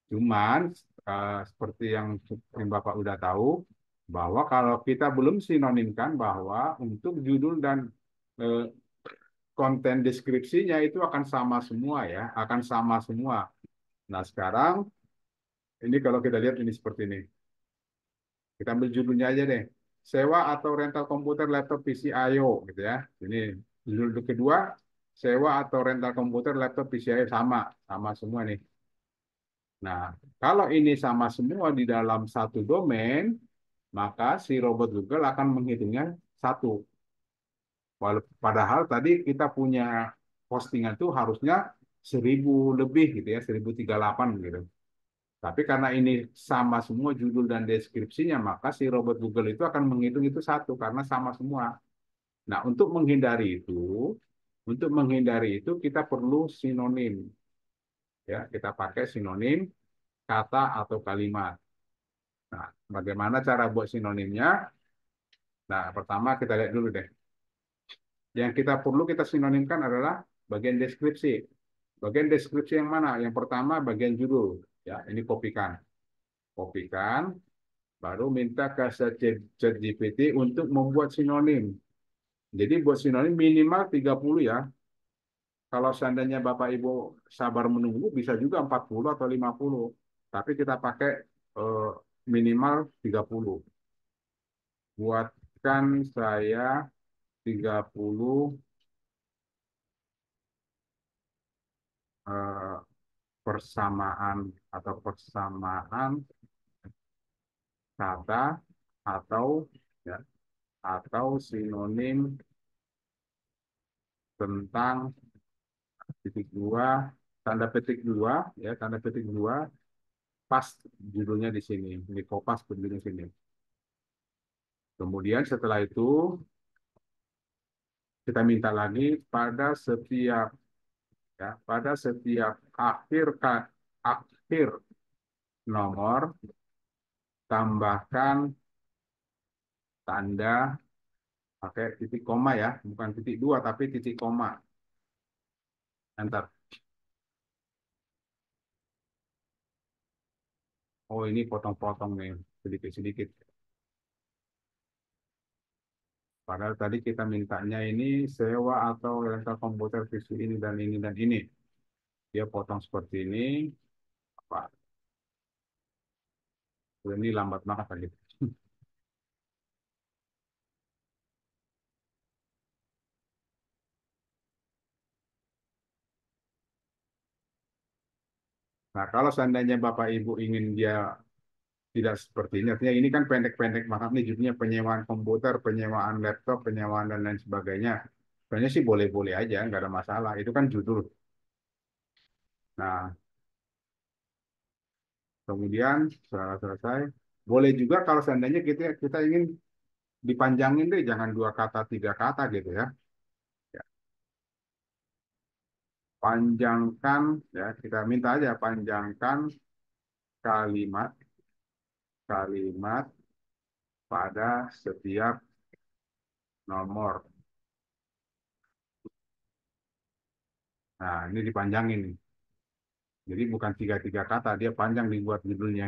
S1: Cuman seperti yang Bapak udah tahu, bahwa kalau kita belum sinonimkan bahwa untuk judul dan eh, konten deskripsinya itu akan sama semua ya, akan sama semua. Nah, sekarang ini kalau kita lihat ini seperti ini. Kita ambil judulnya aja deh. Sewa atau rental komputer, laptop, PC, IO gitu ya. Ini judul kedua, sewa atau rental komputer, laptop, PC, IO sama, sama semua nih. Nah, kalau ini sama semua di dalam satu domain, maka si robot Google akan menghitungnya satu. Padahal tadi kita punya postingan tuh harusnya 1.000 lebih gitu ya, 1.038 gitu. Tapi karena ini sama semua judul dan deskripsinya, maka si robot Google itu akan menghitung itu satu karena sama semua. Nah, untuk menghindari itu kita perlu sinonim. Ya, kita pakai sinonim kata atau kalimat. Nah, bagaimana cara buat sinonimnya? Nah, pertama kita lihat dulu deh. Yang kita perlu kita sinonimkan adalah bagian deskripsi. Bagian deskripsi yang mana? Yang pertama bagian judul. Ya, ini kopikan. Kopikan, baru minta ke ChatGPT untuk membuat sinonim. Jadi buat sinonim minimal 30 ya. Kalau seandainya Bapak Ibu sabar menunggu, bisa juga 40 atau 50. Tapi kita pakai eh, minimal 30. Buatkan saya 30 eh, persamaan atau persamaan kata atau ya, atau sinonim tentang titik dua, tanda petik dua, ya tanda petik dua, pas judulnya di sini, di kopas judulnya sini. Kemudian setelah itu kita minta lagi pada setiap akhir nomor tambahkan tanda pakai titik koma ya, bukan titik dua tapi titik koma. Enter. Oh ini potong-potong nih sedikit-sedikit. Padahal tadi kita mintanya ini sewa atau rental komputer PC ini dan ini dan ini. Dia potong seperti ini. Apa? Ini lambat banget tadi. Nah, kalau seandainya Bapak Ibu ingin dia tidak seperti ini, artinya ini kan pendek-pendek banget nih judulnya penyewaan komputer, penyewaan laptop, penyewaan dan lain sebagainya. Sebenarnya sih boleh-boleh aja, nggak ada masalah. Itu kan judul. Nah, kemudian setelah selesai, boleh juga kalau seandainya kita kita ingin dipanjangin deh, jangan 2 kata, 3 kata gitu ya. Ya, panjangkan ya, kita minta aja panjangkan kalimat kalimat pada setiap nomor. Nah, ini dipanjangin nih. Jadi bukan 3 kata, dia panjang dibuat judulnya.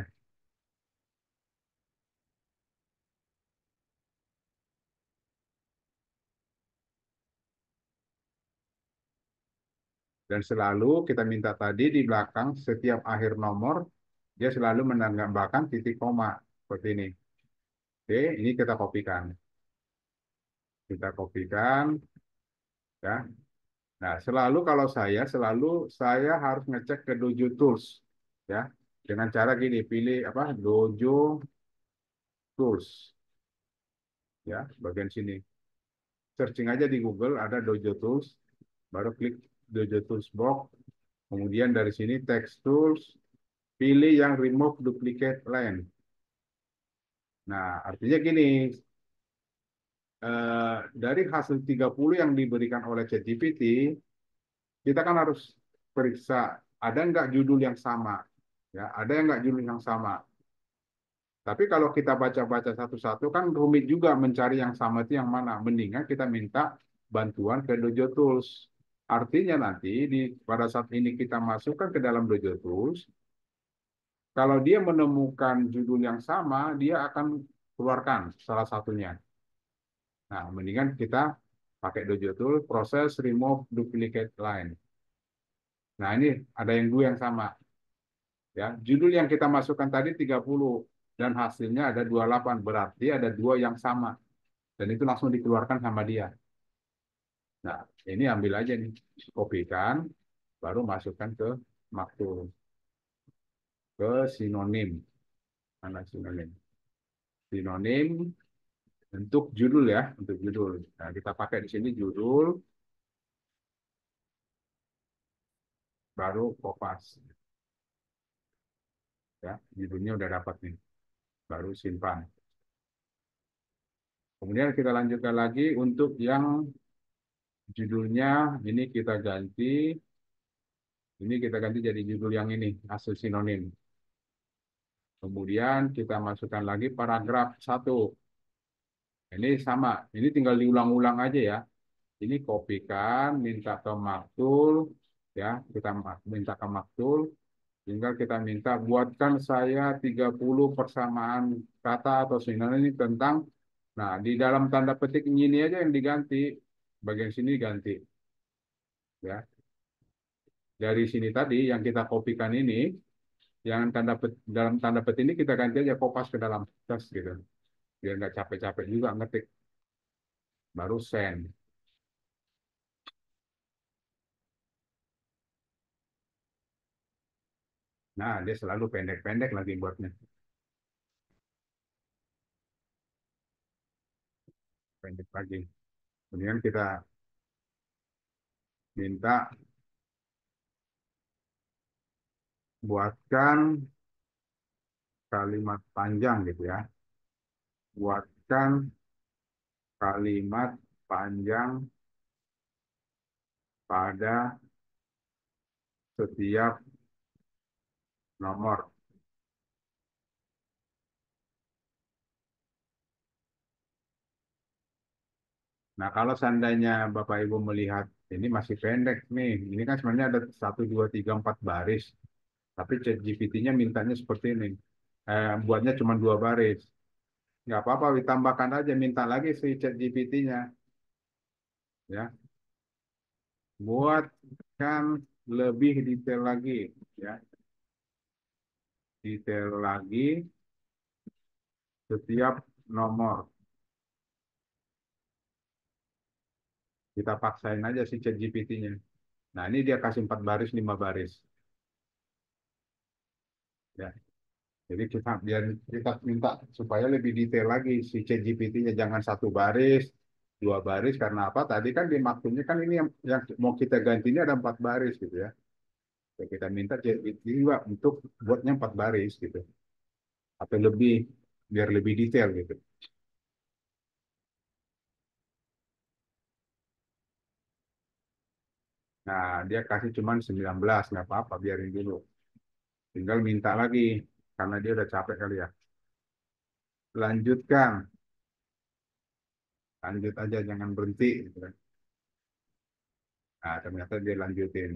S1: Dan selalu kita minta tadi di belakang setiap akhir nomor, dia selalu menambahkan titik koma. Seperti ini. Oke, ini kita kopikan. Kita kopikan, ya. Nah, selalu saya harus ngecek ke Dojo Tools, ya. Dengan cara gini, pilih apa? Dojo Tools, ya, bagian sini. Searching aja di Google ada Dojo Tools, baru klik Dojo Tools box, kemudian dari sini Text Tools, pilih yang Remove Duplicate Line. Nah, artinya gini, dari hasil 30 yang diberikan oleh ChatGPT, kita kan harus periksa ada nggak judul yang sama, ya, ada nggak judul yang sama. Tapi kalau kita baca-baca satu-satu kan rumit juga mencari yang sama itu yang mana. Mendingan kita minta bantuan ke Dojo Tools. Artinya nanti pada saat ini kita masukkan ke dalam Dojo Tools, kalau dia menemukan judul yang sama, dia akan keluarkan salah satunya. Nah, mendingan kita pakai Dojo Tools, proses remove duplicate line. Nah, ini ada yang dua yang sama. Ya, judul yang kita masukkan tadi 30 dan hasilnya ada 28, berarti ada dua yang sama. Dan itu langsung dikeluarkan sama dia. Nah, ini ambil aja nih, kopikan, baru masukkan ke maktul, ke sinonim. Mana sinonim? Sinonim untuk judul ya, untuk judul. Nah, kita pakai di sini judul, baru kopas. Ya, judulnya udah dapat nih, baru simpan. Kemudian kita lanjutkan lagi untuk yang judulnya ini kita ganti, jadi judul yang ini, hasil sinonim. Kemudian kita masukkan lagi paragraf satu. Ini sama, ini tinggal diulang-ulang aja ya. Ini kopikan, minta ke Maktul, ya, kita minta ke Maktul, tinggal kita minta buatkan saya 30 persamaan kata atau sinonim ini tentang, nah di dalam tanda petik ini aja yang diganti, bagian sini ganti, ya. Dari sini tadi yang kita kopikan ini, yang dalam tanda petik ini kita ganti aja kopas ke dalam tes gitu, biar nggak capek-capek juga ngetik, baru send. Nah, dia selalu pendek-pendek lagi buatnya. Pendek lagi. Kemudian kita minta buatkan kalimat panjang gitu ya. Buatkan kalimat panjang pada setiap nomor. Nah, kalau seandainya Bapak Ibu melihat ini masih pendek nih, ini kan sebenarnya ada 1, 2, 3, 4 baris, tapi ChatGPT-nya mintanya seperti ini. Buatnya cuma 2 baris. Nggak apa-apa, ditambahkan aja, minta lagi si ChatGPT-nya. Ya, buatkan lebih detail lagi, ya, detail lagi setiap nomor. Kita paksain aja si ChatGPT-nya. Nah, ini dia kasih 4 baris, 5 baris. Ya. Jadi biar kita minta supaya lebih detail lagi si ChatGPT-nya, jangan 1 baris, 2 baris, karena apa? Tadi kan di maksudnya kan ini yang mau kita ganti ini ada 4 baris gitu ya. Ya, kita minta ChatGPT juga untuk buatnya 4 baris gitu, atau lebih, biar lebih detail gitu. Nah, dia kasih cuman 19, nggak apa-apa, biarin dulu. Tinggal minta lagi, karena dia udah capek kali ya. Lanjutkan, lanjut aja, jangan berhenti, gitu kan. Nah, ternyata dia lanjutin.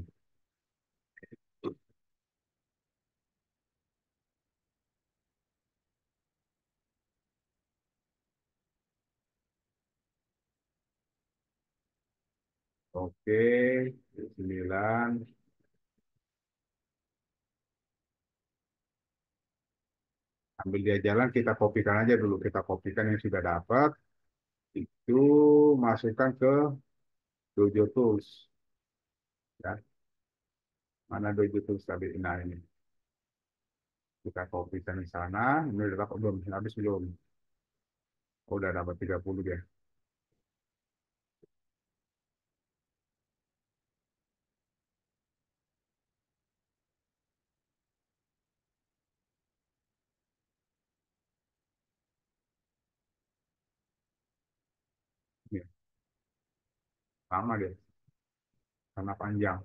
S1: Oke, 9. Ambil dia jalan, kita kopikan aja dulu. Kita kopikan yang sudah dapat, itu masukkan ke Dojo Tools. Ya, mana Dojo Tools tadi? Nah, ini. Kita kopikan di sana. Ini udah dapat belum? Habis belum? Oh, udah dapat 30 dia. Ini, sama dia. Karena panjang.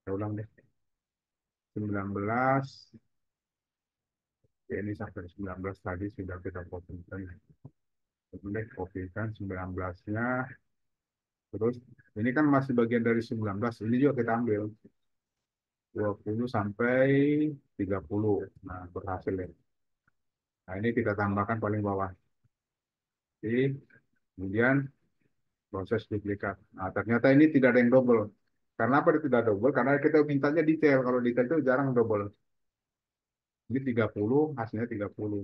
S1: Saya ulang deh. 19. Ya, ini sampai 19 tadi sudah kita kopikan. Kemudian kopikan 19-nya. Terus ini kan masih bagian dari 19. Ini juga kita ambil 20 sampai 30. Nah, berhasil ya. Nah, ini kita tambahkan paling bawah. Jadi, kemudian proses duplikat. Nah, ternyata ini tidak ada yang double. Karena apa dia tidak double? Karena kita mintanya detail. Kalau detail itu jarang double. Ini 30, hasilnya 30.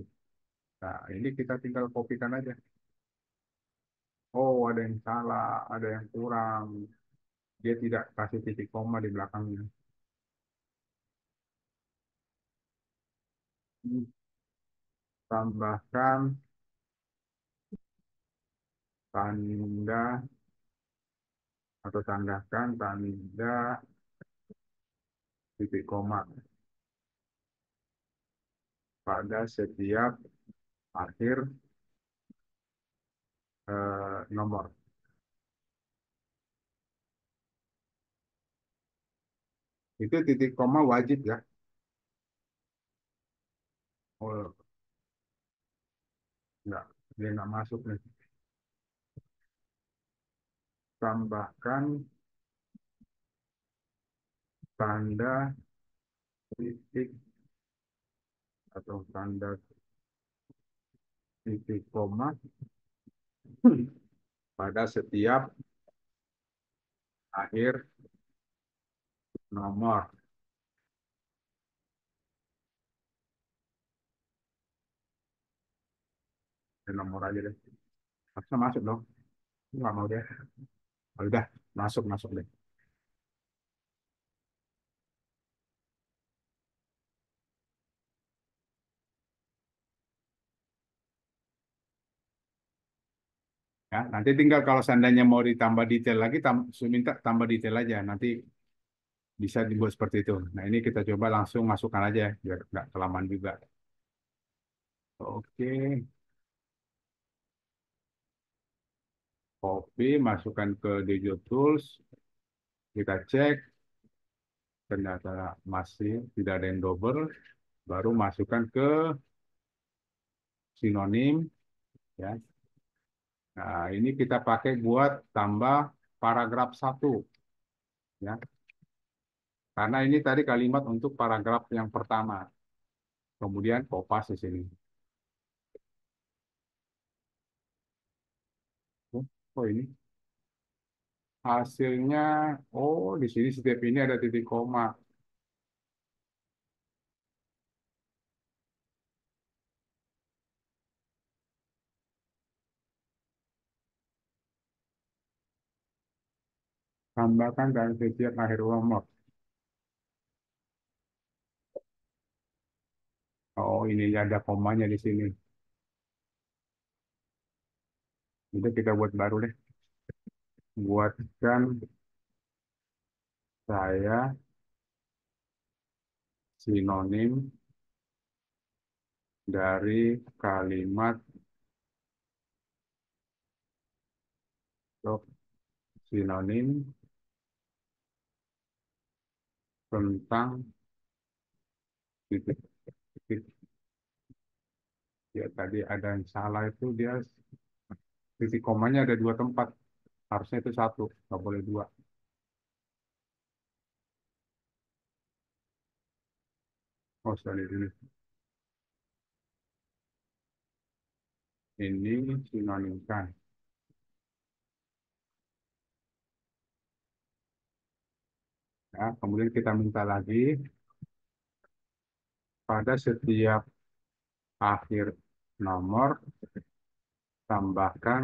S1: Nah, ini kita tinggal kopikan aja. Oh, ada yang salah, ada yang kurang. Dia tidak kasih titik koma di belakangnya. Tambahkan tanda atau tandakan tanda titik koma pada setiap akhir nomor. Itu titik koma wajib ya. Oh, enggak, dia nggak masuk nih. Tambahkan tanda titik atau tanda titik koma pada setiap akhir nomor. Di nomor aja deh. Harusnya masuk dong. Nggak mau deh. Oh, udah, masuk, masuk deh. Ya, nanti tinggal kalau seandainya mau ditambah detail lagi, minta tambah detail aja. Nanti bisa dibuat seperti itu. Nah, ini kita coba langsung masukkan aja, biar nggak kelamaan juga. Oke, copy, masukkan ke Digital Tools. Kita cek, ternyata masih tidak ada yang double. Baru masukkan ke sinonim. Ya. Nah, ini kita pakai buat tambah paragraf satu. Ya. Karena ini tadi kalimat untuk paragraf yang pertama. Kemudian kopas di sini. Oh, ini hasilnya, oh di sini setiap ini ada titik koma. Tambahkan dan setiap akhir nomor. Oh, ini ada komanya di sini. Itu kita buat baru deh. Buatkan saya sinonim dari kalimat atau sinonim tentang titik, titik. Ya, tadi ada yang salah itu dia titik komanya ada dua tempat. Harusnya itu satu, nggak boleh dua. Oh, sorry, ini sinonimkan. Ya, kemudian kita minta lagi pada setiap akhir nomor tambahkan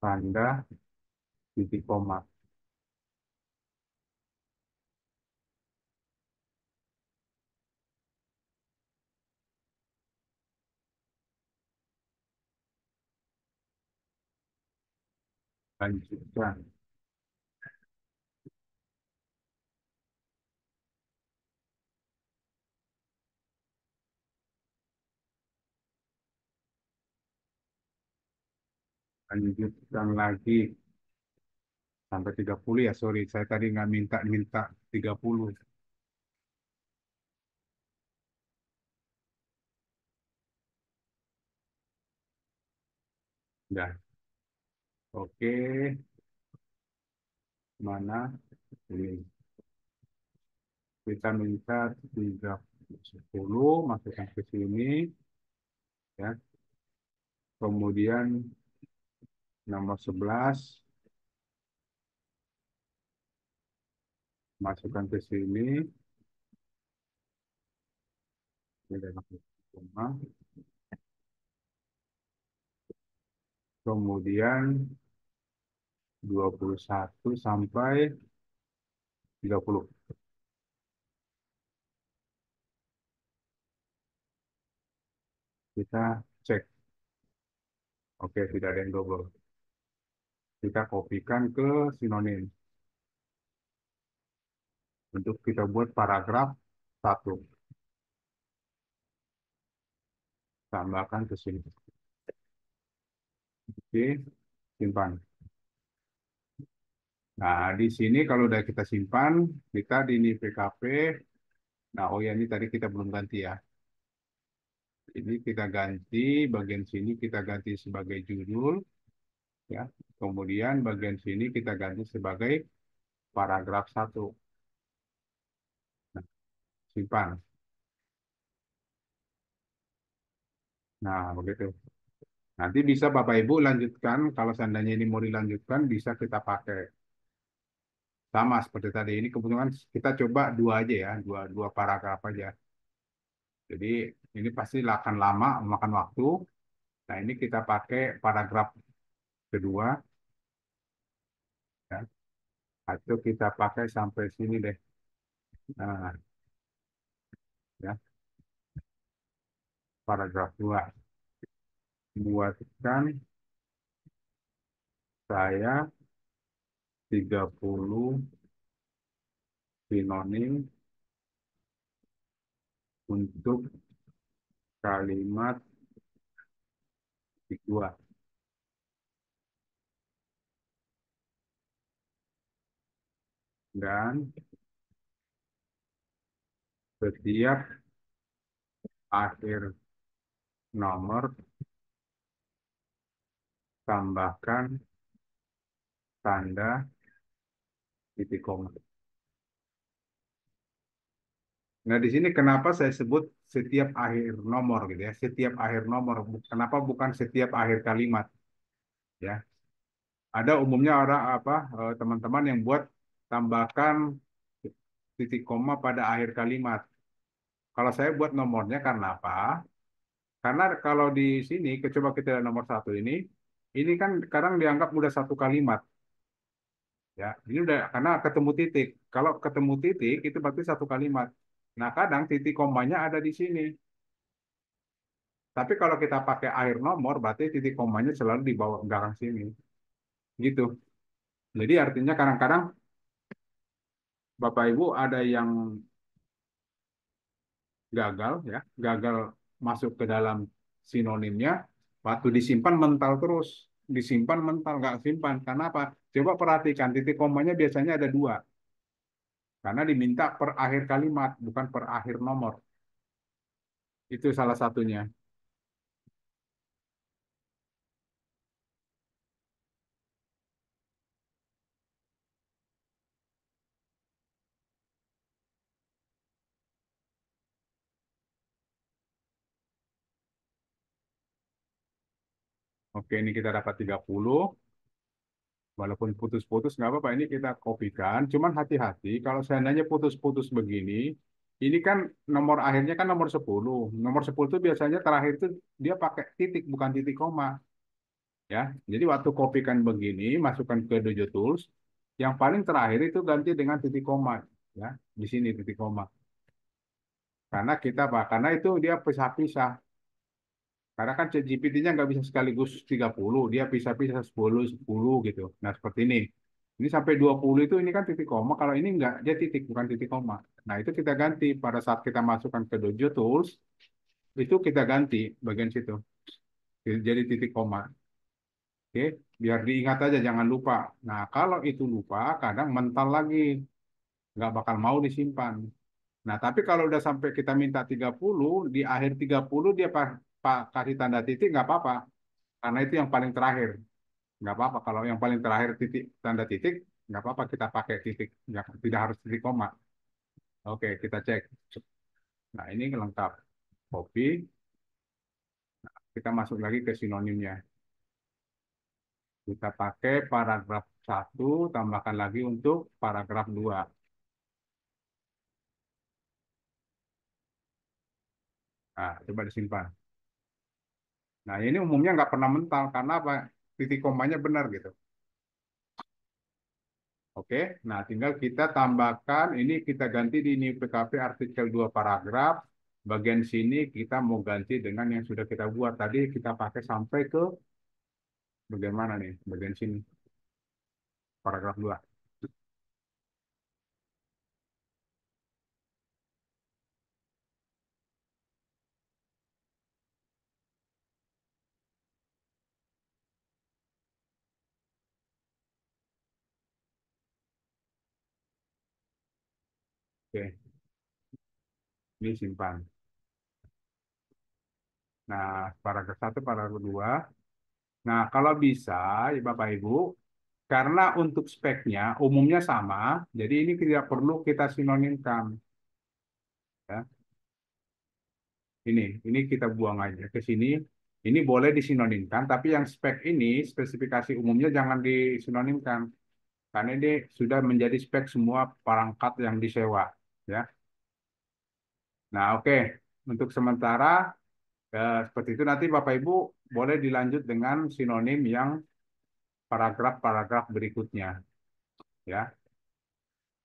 S1: tanda titik koma. Lanjutkan. Lanjutkan lagi sampai 30 ya. Sorry, saya tadi nggak minta 30. Dah. Oke, mana ini? Kita minta 30 masukkan ke sini, ya. Kemudian nomor 11 masukkan ke sini. Ini adalah rumah. Kemudian 21 sampai 30. Kita cek. Oke, tidak ada yang double. Kita kopikan ke sinonim. Untuk kita buat paragraf satu. Tambahkan ke sini. Oke, simpan. Nah, di sini kalau udah kita simpan, kita di ini PKP. Nah, oh ya, ini tadi kita belum ganti ya. Ini kita ganti, bagian sini kita ganti sebagai judul, ya. Kemudian bagian sini kita ganti sebagai paragraf satu. Nah, simpan. Nah, begitu. Nanti bisa Bapak Ibu lanjutkan, kalau seandainya ini mau dilanjutkan, bisa kita pakai. Sama seperti tadi, ini kebetulan kita coba dua aja ya, dua paragraf aja. Jadi ini pasti akan lama, memakan waktu. Nah ini kita pakai paragraf kedua, ya. Atau kita pakai sampai sini deh. Nah, ya, paragraf dua. Buatkan saya 30 sinonim untuk kalimat kedua. Dan setiap akhir nomor tambahkan tanda titik koma. Nah, di sini kenapa saya sebut setiap akhir nomor gitu ya, setiap akhir nomor. Kenapa bukan setiap akhir kalimat, ya? Ada umumnya orang apa teman-teman yang buat tambahkan titik koma pada akhir kalimat. Kalau saya buat nomornya karena apa? Karena kalau di sini, coba kita lihat nomor satu ini kan sekarang dianggap udah satu kalimat, ya. Ini udah karena ketemu titik. Kalau ketemu titik itu berarti satu kalimat. Nah, kadang titik komanya ada di sini. Tapi kalau kita pakai akhir nomor, berarti titik komanya selalu di bawah belakang sini. Gitu. Jadi artinya kadang-kadang Bapak Ibu ada yang gagal ya, gagal masuk ke dalam sinonimnya, waktu disimpan mental terus, disimpan mental nggak simpan. Karena apa? Coba perhatikan titik komanya biasanya ada dua, karena diminta per akhir kalimat, bukan per akhir nomor. Itu salah satunya. Oke, ini kita dapat 30. Walaupun putus-putus nggak apa-apa, ini kita kopikan. Cuman hati-hati kalau seandainya putus-putus begini, ini kan nomor akhirnya kan nomor 10. Nomor 10 itu biasanya terakhir itu dia pakai titik, bukan titik koma. Ya, jadi waktu kopikan begini, masukkan ke Dojo Tools, yang paling terakhir itu ganti dengan titik koma. Ya, di sini titik koma. Karena kita apa? Karena itu dia pisah-pisah. Karena kan ChatGPT-nya nggak bisa sekaligus 30, dia pisah-pisah 10, 10 gitu. Nah, seperti ini. Ini sampai 20 itu ini kan titik koma, kalau ini nggak, dia titik, bukan titik koma. Nah, itu kita ganti pada saat kita masukkan ke Dojo Tools, itu kita ganti bagian situ. Jadi titik koma. Oke, biar diingat aja, jangan lupa. Nah, kalau itu lupa, kadang mental lagi, nggak bakal mau disimpan. Nah, tapi kalau udah sampai kita minta 30, di akhir 30 dia kasih tanda titik, nggak apa-apa. karena itu yang paling terakhir. Nggak apa-apa kalau yang paling terakhir titik tanda titik, nggak apa-apa kita pakai titik, nggak, tidak harus titik koma. Oke, kita cek. Nah, ini lengkap. Copy, kita masuk lagi ke sinonimnya. Kita pakai paragraf satu, tambahkan lagi untuk paragraf 2. Nah, coba disimpan. Nah, ini umumnya nggak pernah mental karena apa? Titik komanya benar gitu. Oke, nah tinggal kita tambahkan, ini kita ganti di ini PKP artikel 2 paragraf. Bagian sini kita mau ganti dengan yang sudah kita buat. Tadi kita pakai sampai ke bagian mana nih? Bagian sini, paragraf 2. Oke, ini simpan. Nah, paragraf satu, paragraf 2. Nah, kalau bisa, ya Bapak Ibu, karena untuk speknya umumnya sama, jadi ini tidak perlu kita sinonimkan. Ya. Ini kita buang aja ke sini. Ini boleh disinonimkan, tapi yang spek ini, spesifikasi umumnya jangan disinonimkan. Karena ini sudah menjadi spek semua perangkat yang disewa. Ya. Nah, oke. Untuk sementara, seperti itu nanti Bapak Ibu boleh dilanjut dengan sinonim yang paragraf-paragraf berikutnya. Ya.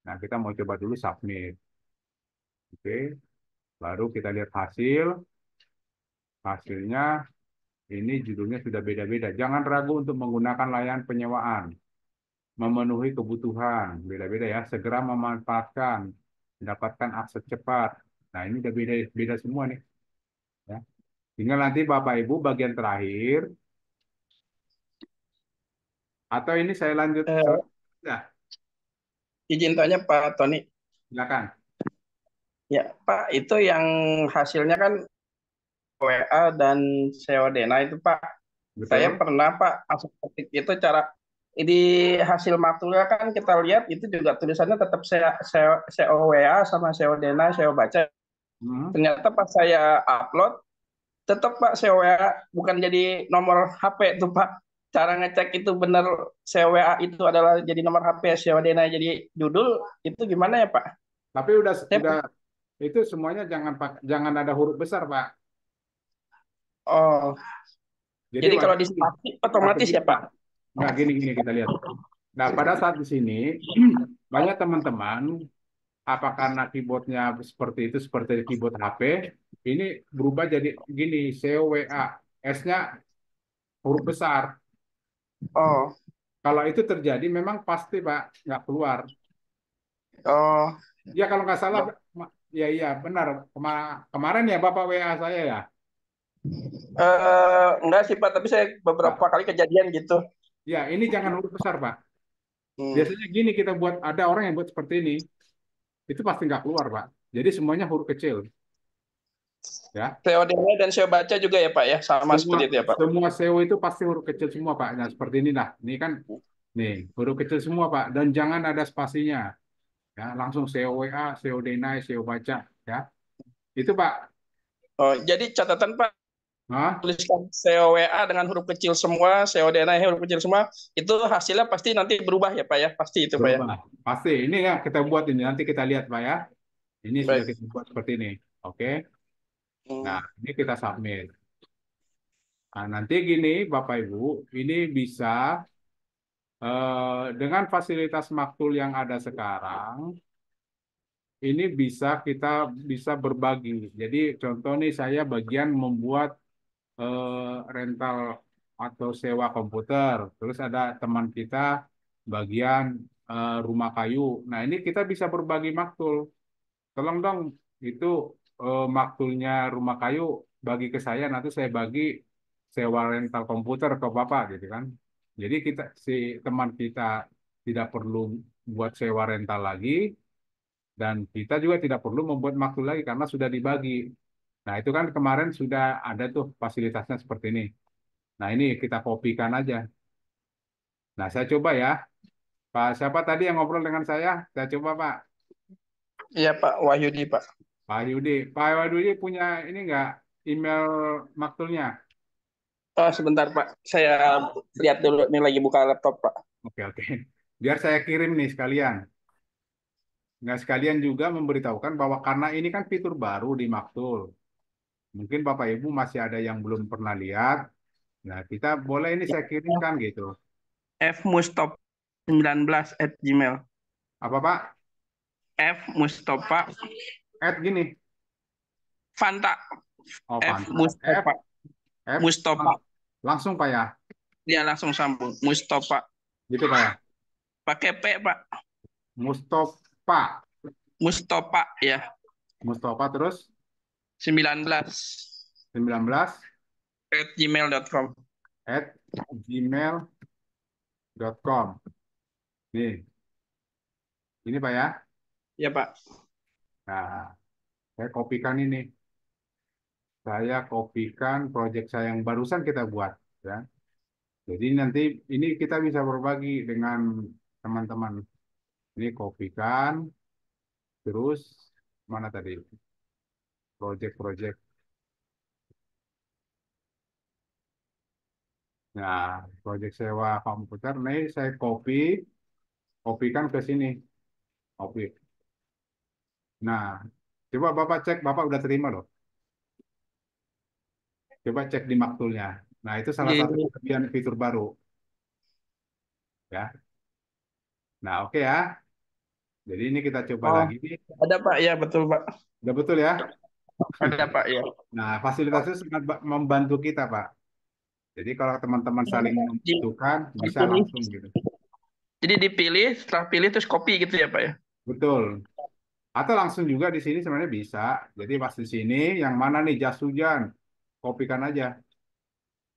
S1: Nah, kita mau coba dulu submit. Oke. Baru kita lihat hasil. Hasilnya ini judulnya sudah beda-beda. Jangan ragu untuk menggunakan layanan penyewaan. Memenuhi kebutuhan. Beda-beda ya. Segera memanfaatkan. Mendapatkan akses cepat. Nah, ini udah beda-beda semua nih. Ya. Tinggal nanti Bapak Ibu bagian terakhir. Atau ini saya lanjut.
S3: Eh,
S1: Ya,
S3: izin tanya Pak Tony.
S1: silakan.
S3: Ya, Pak, itu yang hasilnya kan WA dan COD. Nah, itu Pak, saya
S1: Betul.
S3: pernah Pak masuk ketik itu cara di hasil maktulnya kan kita lihat itu juga tulisannya tetap COWA sama CODNA, saya baca.
S1: Hmm.
S3: Ternyata pas saya upload, tetap Pak COWA bukan jadi nomor HP itu Pak. Cara ngecek itu benar COWA itu adalah jadi nomor HP, CODNA jadi judul, itu gimana ya Pak?
S1: Tapi
S3: Saya,
S1: udah itu semuanya jangan ada huruf besar, Pak.
S3: oh,
S1: Jadi
S3: jadi kalau
S1: wajar
S3: dispasi
S1: pakai
S3: otomatis
S1: gini,
S3: ya
S1: Pak.
S3: Pak?
S1: Nah, gini kita lihat. Nah, pada saat di sini banyak teman-teman apa karena keyboardnya seperti keyboard HP, ini berubah jadi gini, COWA. S-nya huruf besar.
S3: Oh,
S1: Kalau itu terjadi memang pasti, Pak, nggak keluar.
S3: oh,
S1: Ya kalau nggak salah, ya iya benar. Kemarin ya Bapak WA saya ya.
S3: enggak sih Pak, tapi saya beberapa
S1: Pak,
S3: kali kejadian gitu.
S1: ya ini jangan huruf besar, Pak.
S3: Hmm.
S1: Biasanya gini kita buat, ada orang yang buat seperti ini, itu pasti nggak keluar, Pak. Jadi semuanya huruf kecil, ya.
S3: TOD-nya dan saya baca juga ya Pak ya, sama
S1: Semua
S3: seperti itu ya Pak.
S1: semua SEO itu pasti huruf kecil semua, Pak. Nah, seperti ini nah. Ini kan nih, huruf kecil semua, Pak. Dan jangan ada spasinya. Ya, langsung SEO WA, SEO deny, SEO baca, ya. Itu, Pak.
S3: Oh, jadi catatan Pak,
S1: Hah?
S3: tuliskan COWA dengan huruf kecil semua, CODNA huruf kecil semua, itu hasilnya pasti nanti berubah ya Pak ya, pasti itu Pak ya.
S1: Berubah. Pasti. Ini ya kita buat ini. Nanti kita lihat, Pak ya. Ini sudah
S3: Baik.
S1: kita buat seperti ini. Oke.
S3: Hmm.
S1: Nah, ini kita submit. Nah, nanti gini, Bapak Ibu, ini bisa dengan fasilitas maktul yang ada sekarang, ini kita bisa berbagi. Jadi contoh nih saya bagian membuat rental atau sewa komputer. Terus ada teman kita bagian rumah kayu. Nah, ini kita bisa berbagi maktul. Tolong dong itu maktulnya rumah kayu bagi ke saya, nanti saya bagi sewa rental komputer ke Bapak gitu kan. Jadi si teman kita tidak perlu buat sewa rental lagi dan kita juga tidak perlu membuat maktul lagi karena sudah dibagi. Nah, itu kan kemarin sudah ada tuh fasilitasnya seperti ini. Nah, ini kita kopikan aja. Nah, saya coba ya. Pak, siapa tadi yang ngobrol dengan saya? Saya coba, Pak.
S3: Iya Pak Wahyudi Pak.
S1: Pak Yudi. Pak Yudi punya ini nggak email maktulnya?
S3: Oh sebentar Pak, saya lihat dulu ini lagi buka laptop Pak.
S1: Oke, oke. Biar saya kirim nih sekalian. Nah, sekalian juga memberitahukan bahwa karena ini kan fitur baru di Maktul. Mungkin Bapak Ibu masih ada yang belum pernah lihat. Nah, kita boleh ini saya kirimkan gitu.
S3: fmustop19 @gmail.
S1: Apa Pak?
S3: F Mustopa
S1: Add gini.
S3: Fanta.
S1: Oh,
S3: F
S1: pantas. F,
S3: Mustopa.
S1: F,
S3: Mustopa.
S1: langsung Pak ya.
S3: Dia langsung sambung. Mustopa.
S1: Gitu Pak ya.
S3: Pakai P Pak.
S1: Mustofa.
S3: Mustopa ya.
S1: Mustafa terus
S3: 19
S1: 19
S3: @gmail.com.
S1: at gmail.com. Nih, ini Pak ya.
S3: Ya Pak.
S1: Nah, saya kopikan ini. Saya kopikan proyek saya yang barusan kita buat. Ya. Jadi nanti ini kita bisa berbagi dengan teman-teman. Ini kopikan, terus mana tadi? Proyek-proyek. Nah, proyek sewa komputer, nih saya kopikan ke sini. Kopi. Nah, coba Bapak cek, Bapak udah terima loh. Coba cek di maktulnya. Nah, itu salah
S3: Di,
S1: satu kelebihan fitur baru. Ya. Nah, oke ya. Jadi ini kita coba
S3: oh,
S1: lagi nih.
S3: ada Pak. Ya betul Pak.
S1: Udah betul ya.
S3: Ada Pak ya.
S1: Nah, fasilitas itu sangat membantu kita, Pak. Jadi kalau teman-teman saling
S3: Di-
S1: membutuhkan, bisa
S3: Dipilih.
S1: langsung gitu.
S3: Jadi dipilih, setelah pilih terus copy gitu ya Pak ya.
S1: Betul. Atau langsung juga di sini sebenarnya bisa. Jadi pas di sini, yang mana nih jas hujan, kopikan aja.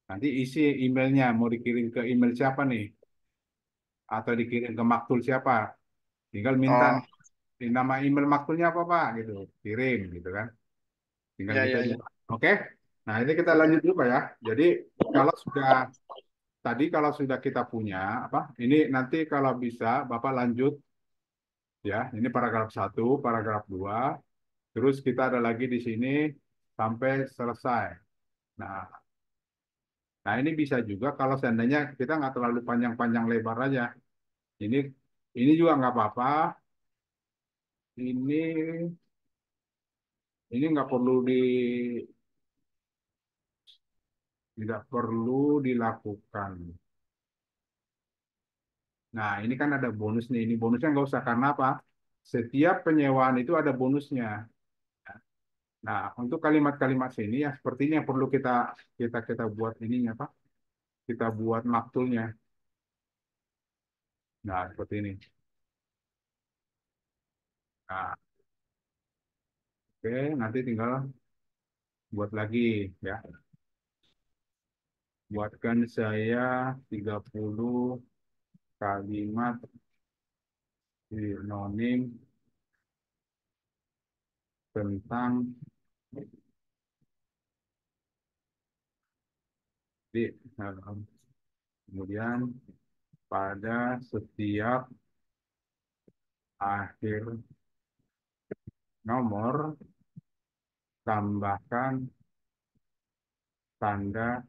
S1: Nanti isi emailnya, mau dikirim ke email siapa nih? Atau dikirim ke maktul siapa? Tinggal minta
S3: Oh,
S1: nih, nama email maktulnya apa, Pak? Gitu. Kirim, gitu kan. Tinggal
S3: ya
S1: gitu
S3: ya
S1: aja.
S3: ya.
S1: Oke? Nah, ini kita lanjut dulu, Pak ya. Jadi, kalau sudah tadi kalau sudah kita punya apa? Ini nanti kalau bisa Bapak lanjut ya. Ini paragraf satu, paragraf 2. Terus kita ada lagi di sini sampai selesai. Nah, nah ini bisa juga kalau seandainya kita nggak terlalu panjang-panjang lebar aja. Ini ini juga nggak apa-apa. Ini nggak perlu tidak perlu dilakukan. Nah, ini kan ada bonus nih. Ini bonusnya nggak usah karena apa? Setiap penyewaan itu ada bonusnya. Nah, untuk kalimat-kalimat sini ya seperti ini yang perlu kita kita buat ininya apa? Kita buat maktulnya. Nah, seperti ini. Nah, oke, nanti tinggal buat lagi ya. Buatkan saya 30 kalimat sinonim tentang di kemudian pada setiap akhir nomor tambahkan tanda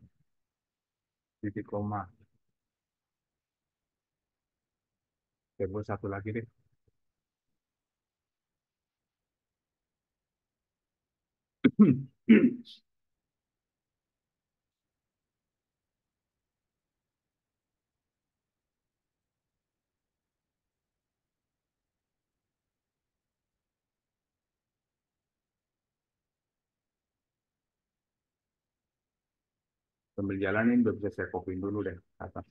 S1: titik koma. Terus satu lagi deh. Sambil jalanin udah bisa saya copy dulu deh atas.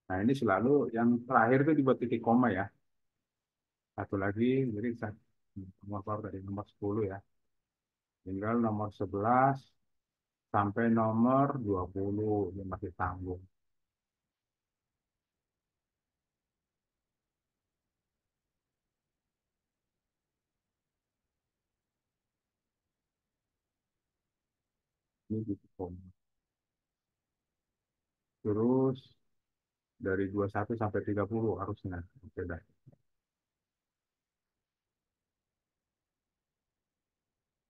S1: Nah ini selalu yang terakhir itu dibuat titik koma ya. Satu lagi, jadi nomor baru tadi nomor 10 ya. Tinggal nomor 11 sampai nomor 20 yang masih tanggung. Ini di terus dari 21 sampai 30 harusnya. Oke dah.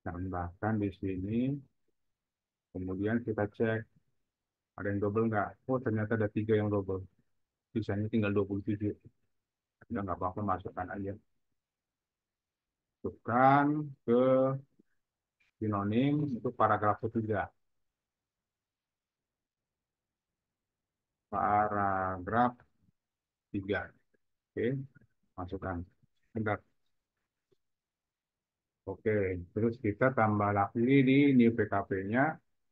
S1: Tambahkan di sini, kemudian kita cek ada yang double nggak. Oh ternyata ada 3 yang double. Sisanya tinggal 27. Ya nggak apa-apa, masukkan aja. Masukkan ke sinonim untuk paragraf ketiga. Paragraf 3. Oke, masukkan. Bentar. Oke, terus kita tambah lagi di new PKP-nya.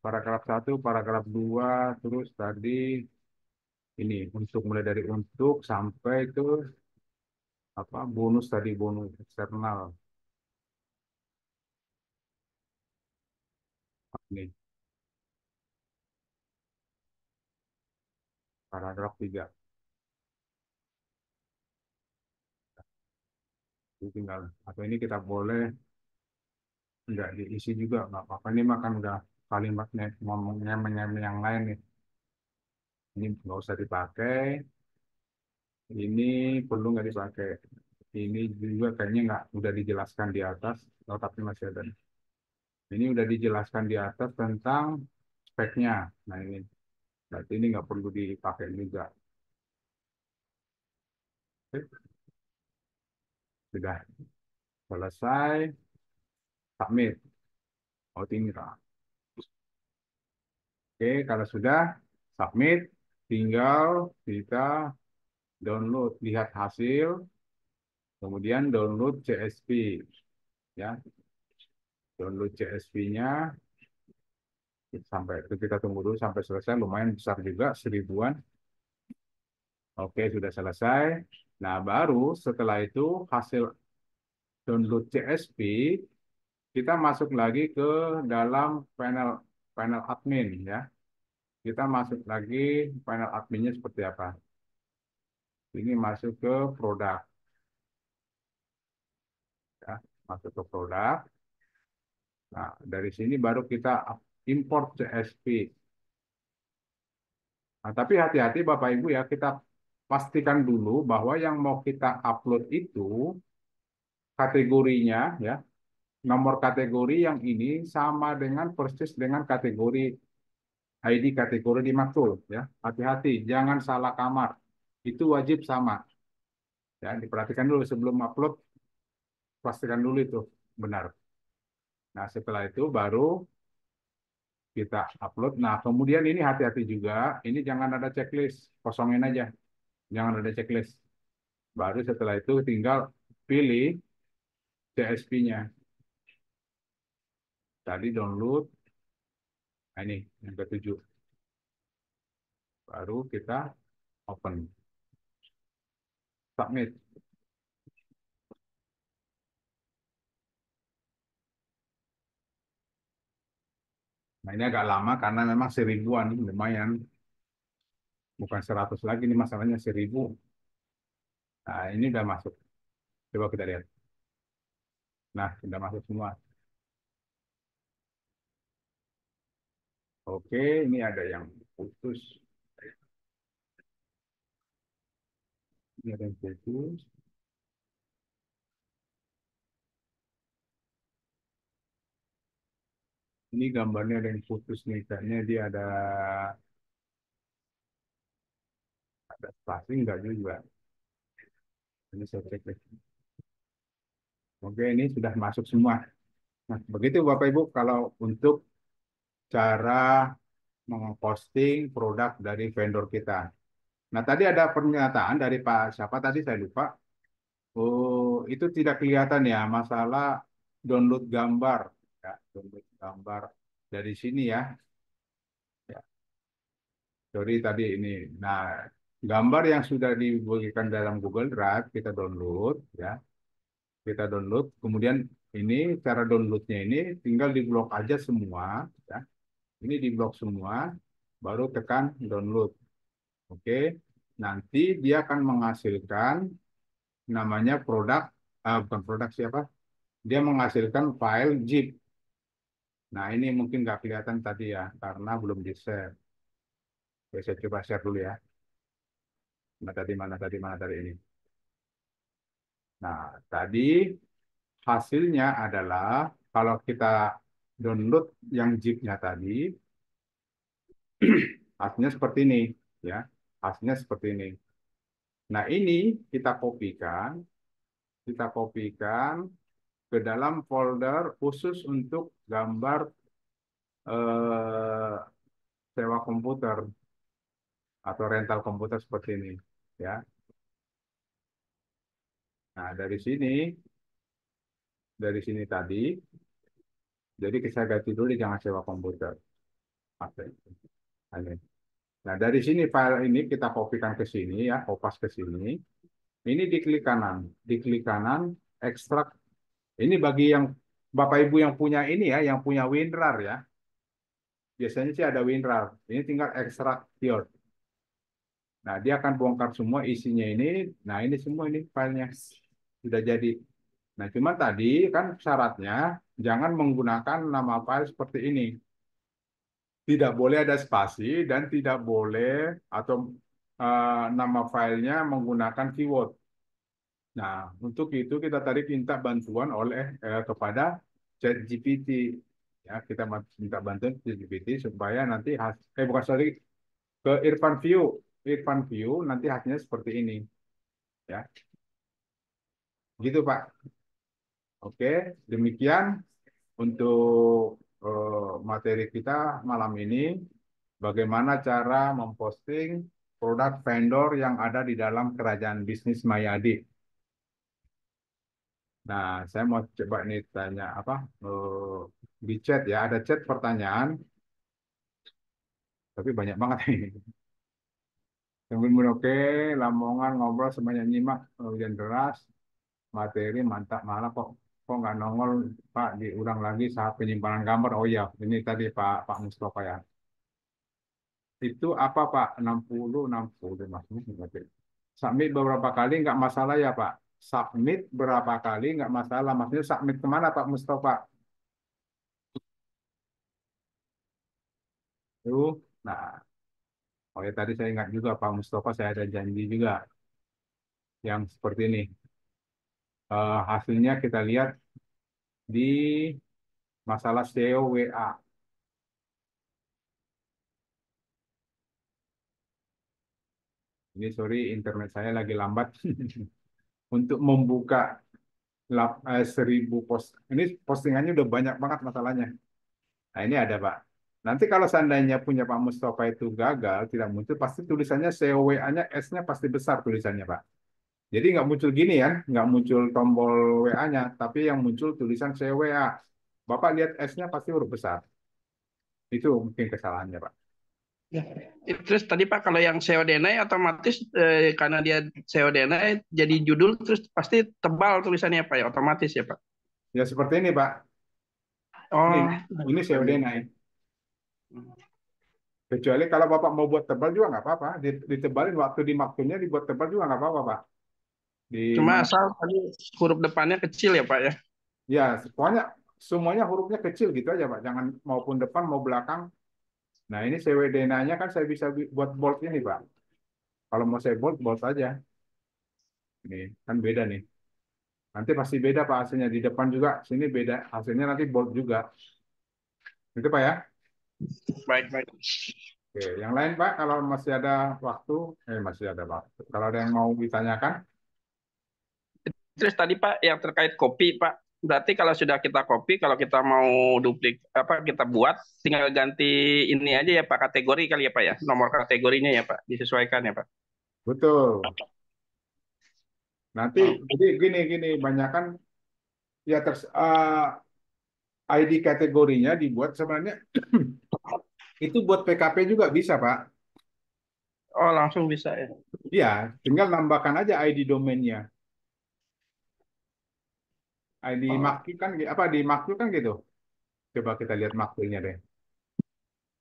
S1: Paragraf 1, paragraf 2, terus tadi ini untuk mulai dari untuk sampai ke apa bonus tadi, bonus eksternal. Ini paragraf 3. Jadi tinggal atau ini kita boleh nggak diisi juga nggak apa-apa. Ini makan udah kalimatnya ngomongnya yang lain nih. Ini nggak usah dipakai. Ini perlu nggak dipakai. Ini juga kayaknya nggak udah dijelaskan di atas. Oh, tapi masih ada. Ini udah dijelaskan di atas tentang speknya. Nah ini berarti ini nggak perlu dipakai juga. Oke, sudah selesai. Submit. Oh tinggal. Oke, kalau sudah submit, tinggal kita download, lihat hasil, kemudian download CSV, ya, download CSV-nya sampai itu kita tunggu dulu sampai selesai, lumayan besar juga, 1000-an. Oke, sudah selesai. Nah, baru setelah itu hasil download CSV, kita masuk lagi ke dalam panel panel admin, ya. Kita masuk lagi panel adminnya seperti apa? Ini masuk ke produk, ya, masuk ke produk. Nah, dari sini baru kita import CSV. Nah, tapi hati-hati Bapak Ibu ya, kita pastikan dulu bahwa yang mau kita upload itu kategorinya ya, nomor kategori yang ini sama dengan persis dengan kategori ID kategori dimaksud ya. Hati-hati, jangan salah kamar. Itu wajib sama. Ya, diperhatikan dulu sebelum upload, pastikan dulu itu benar. Nah, setelah itu baru kita upload. Nah, kemudian ini hati-hati juga, ini jangan ada checklist, kosongin aja. Jangan ada checklist. Baru setelah itu tinggal pilih CSV-nya. Tadi download, nah ini yang ketujuh. Baru kita open, submit. Nah ini agak lama karena memang 1000-an, lumayan. Bukan 100 lagi, ini masalahnya 1000. Nah ini udah masuk. Coba kita lihat. Nah sudah masuk semua. Oke, ini ada yang putus. Ini ada yang putus. Ini gambarnya ada yang putus nih. Kayaknya dia ada spasi enggak juga. Ini saya cek lagi. Oke, ini sudah masuk semua. Nah, begitu Bapak Ibu kalau untuk cara memposting produk dari vendor kita. Nah, tadi ada pernyataan dari Pak siapa tadi saya lupa. Oh, itu tidak kelihatan ya masalah download gambar. Ya, download gambar dari sini ya. Ya, sorry tadi ini. Nah, gambar yang sudah dibagikan dalam Google Drive kita download ya. Kita download. Kemudian ini cara downloadnya ini tinggal di blok aja semua. Ya. Ini di blok semua. Baru tekan download. Oke. Nanti dia akan menghasilkan namanya produk, bukan produk siapa? Dia menghasilkan file zip. Nah, ini mungkin nggak kelihatan tadi ya, karena belum di-share. Oke, saya coba share dulu ya. Mana tadi ini. Nah, tadi hasilnya adalah kalau kita download yang zip-nya tadi, hasilnya seperti ini, ya. Hasilnya seperti ini. Nah, ini kita kopikan ke dalam folder khusus untuk gambar eh, sewa komputer atau rental komputer seperti ini, ya. Nah, dari sini tadi, jadi saya ganti dulu jangan sewa komputer. Oke. Ini. Nah, dari sini file ini kita kopikan ke sini ya, kopas ke sini. Ini di klik kanan, ekstrak. Ini bagi yang Bapak Ibu yang punya ini ya, yang punya WinRAR ya. Biasanya sih ada WinRAR. Ini tinggal ekstrak here. Nah, dia akan bongkar semua isinya ini. Nah, ini semua ini filenya sudah jadi. Nah, cuma tadi kan syaratnya jangan menggunakan nama file seperti ini. Tidak boleh ada spasi dan tidak boleh atau nama filenya menggunakan keyword. Nah, untuk itu kita tadi minta bantuan kepada ChatGPT. Ya, kita minta bantuan ChatGPT supaya nanti bukan sorry, ke Irfan View. Irfan View nanti hasilnya seperti ini, ya. Gitu, Pak. Oke, demikian untuk materi kita malam ini. Bagaimana cara memposting produk vendor yang ada di dalam kerajaan bisnis Mayadi. Nah, saya mau coba nih tanya apa di chat ya, ada chat pertanyaan, tapi banyak banget ini. Temen oke, Lamongan ngobrol semuanya nyimak hujan deras, materi mantap malah kok kok nggak nongol Pak diulang lagi saat penyimpanan gambar. Oh iya, ini tadi Pak Mustafa ya. Itu apa Pak? 60 maksudnya berarti. Submit beberapa kali nggak masalah ya Pak? Submit berapa kali nggak masalah. Maksudnya submit kemana Pak Mustafa? Tuh, nah, oh ya tadi saya ingat juga Pak Mustafa saya ada janji juga yang seperti ini. Hasilnya kita lihat di masalah SEO WA. Ini sorry internet saya lagi lambat untuk membuka 1000 post. Ini postingannya udah banyak banget masalahnya. Nah, ini ada, Pak. Nanti kalau seandainya punya Pak Mustafa itu gagal, tidak muncul, pasti tulisannya COWA-nya, S-nya pasti besar tulisannya, Pak. Jadi nggak muncul gini ya, nggak muncul tombol WA-nya, tapi yang muncul tulisan COWA. Bapak lihat S-nya pasti huruf besar. Itu mungkin kesalahannya, Pak.
S3: Ya. Terus tadi Pak kalau yang SEO Denai otomatis karena dia SEO Denai jadi judul terus pasti tebal tulisannya Pak ya otomatis ya Pak.
S1: Ya seperti ini, Pak. Ini,
S3: Oh,
S1: ini COD naik. Kecuali kalau Bapak mau buat tebal juga nggak apa-apa. Ditebalin waktu di maksudnya dibuat tebal juga nggak apa-apa, Pak. Di
S3: cuma
S1: mana?
S3: asal tadi huruf depannya kecil ya Pak ya.
S1: Ya, pokoknya semuanya hurufnya kecil gitu aja, Pak. Jangan maupun depan mau belakang. Nah, ini CWDNA-nya kan saya bisa buat bold ini, Pak. Kalau mau saya bold, bold aja. Ini kan beda nih. Nanti pasti beda, Pak, hasilnya. Di depan juga, sini beda. Hasilnya nanti bold juga. Itu, Pak, ya.
S3: Baik baik.
S1: Oke, yang lain, Pak, kalau masih ada waktu, masih ada waktu. Kalau ada yang mau ditanyakan,
S3: Terus tadi Pak yang terkait kopi Pak. Berarti kalau sudah kita copy, kalau kita mau duplik apa kita buat, tinggal ganti ini aja ya Pak kategori kali ya Pak ya, nomor kategorinya ya Pak, disesuaikan ya Pak.
S1: betul. Nanti,
S3: Oh,
S1: jadi gini, banyak kan, ya ID kategorinya dibuat sebenarnya itu buat PKP juga bisa, Pak.
S3: oh langsung bisa ya.
S1: Iya, tinggal nambahkan aja ID domainnya. ID
S3: Oh,
S1: Makti kan apa di Makti kan gitu. Coba kita lihat Maktinya deh.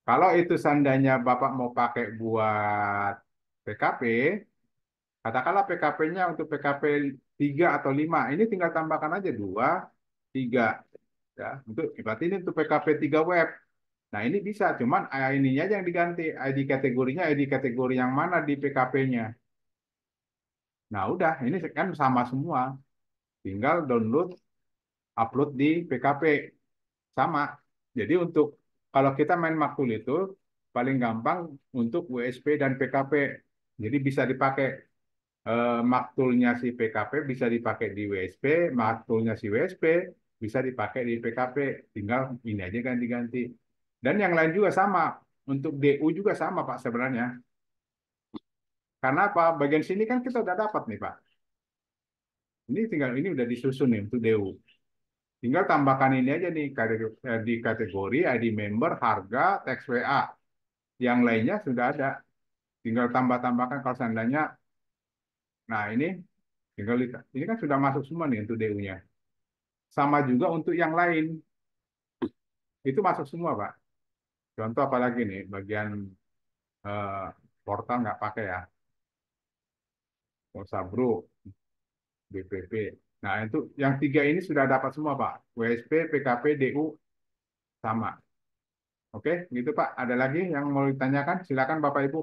S1: Kalau itu seandainya Bapak mau pakai buat PKP, katakanlah PKP-nya untuk PKP 3 atau 5, ini tinggal tambahkan aja 2, 3. Ya, berarti ini untuk PKP 3 web. Nah, ini bisa, cuman ininya aja yang diganti, ID kategorinya ID kategori yang mana di PKP-nya. Nah, udah, ini kan sama semua. Tinggal download, upload di PKP. Sama. Jadi untuk kalau kita main maktul itu paling gampang untuk WSP dan PKP. Jadi bisa dipakai maktulnya si PKP bisa dipakai di WSP, maktulnya si WSP bisa dipakai di PKP. Tinggal ini aja ganti-ganti. Dan yang lain juga sama. Untuk DU juga sama Pak sebenarnya. Karena apa? Bagian sini kan kita udah dapat nih Pak. Ini udah disusun nih untuk DU. Tinggal tambahkan ini aja nih di kategori ID member, harga, teks WA. Yang lainnya sudah ada. Tinggal tambah-tambahkan kalau seandainya. Nah tinggal ini kan sudah masuk semua nih untuk DU-nya. Sama juga untuk yang lain. Itu masuk semua Pak. Contoh apalagi nih bagian eh, portal nggak pakai ya. Sabru, BPP. Nah itu yang tiga ini sudah dapat semua Pak. WSP, PKP, DU sama. Oke, gitu Pak. Ada lagi yang mau ditanyakan? Silakan Bapak Ibu.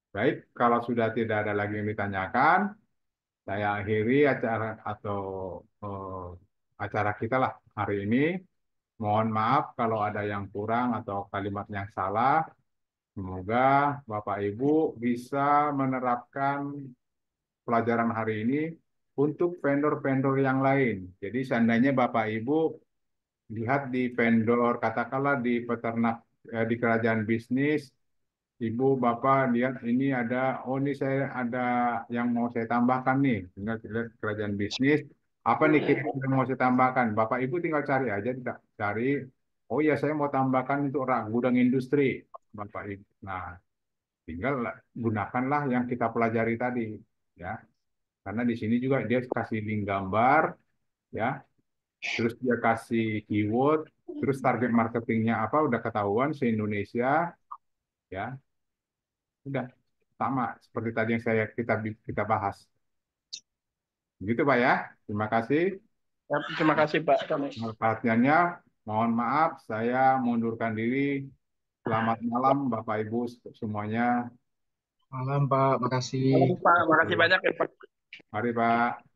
S1: Baik, kalau sudah tidak ada lagi yang ditanyakan, saya akhiri acara atau acara kita lah hari ini. Mohon maaf kalau ada yang kurang atau kalimat yang salah. Semoga Bapak Ibu bisa menerapkan pelajaran hari ini untuk vendor-vendor yang lain. Jadi seandainya Bapak Ibu lihat di vendor, katakanlah di peternak, di kerajaan bisnis, Ibu, Bapak, lihat ini ada, oh ini saya ada yang mau saya tambahkan nih. Tinggal lihat kerajaan bisnis, apa nih kira-kira yang mau saya tambahkan. Bapak Ibu tinggal cari aja, cari, oh ya saya mau tambahkan untuk rak gudang industri. Bapak Ibu. Nah, tinggal gunakanlah yang kita pelajari tadi. Ya, karena di sini juga dia kasih link gambar, ya, terus dia kasih keyword, terus target marketingnya apa udah ketahuan se-Indonesia, ya. Udah sama seperti tadi yang kita bahas. Begitu Pak ya. Terima kasih.
S3: Ya, terima kasih Pak Tony.
S1: Perhatiannya, mohon maaf saya mundurkan diri. Selamat malam Bapak Ibu semuanya.
S2: Malam Pak, makasih.
S3: Pak, makasih banyak ya Pak.
S1: Mari Pak.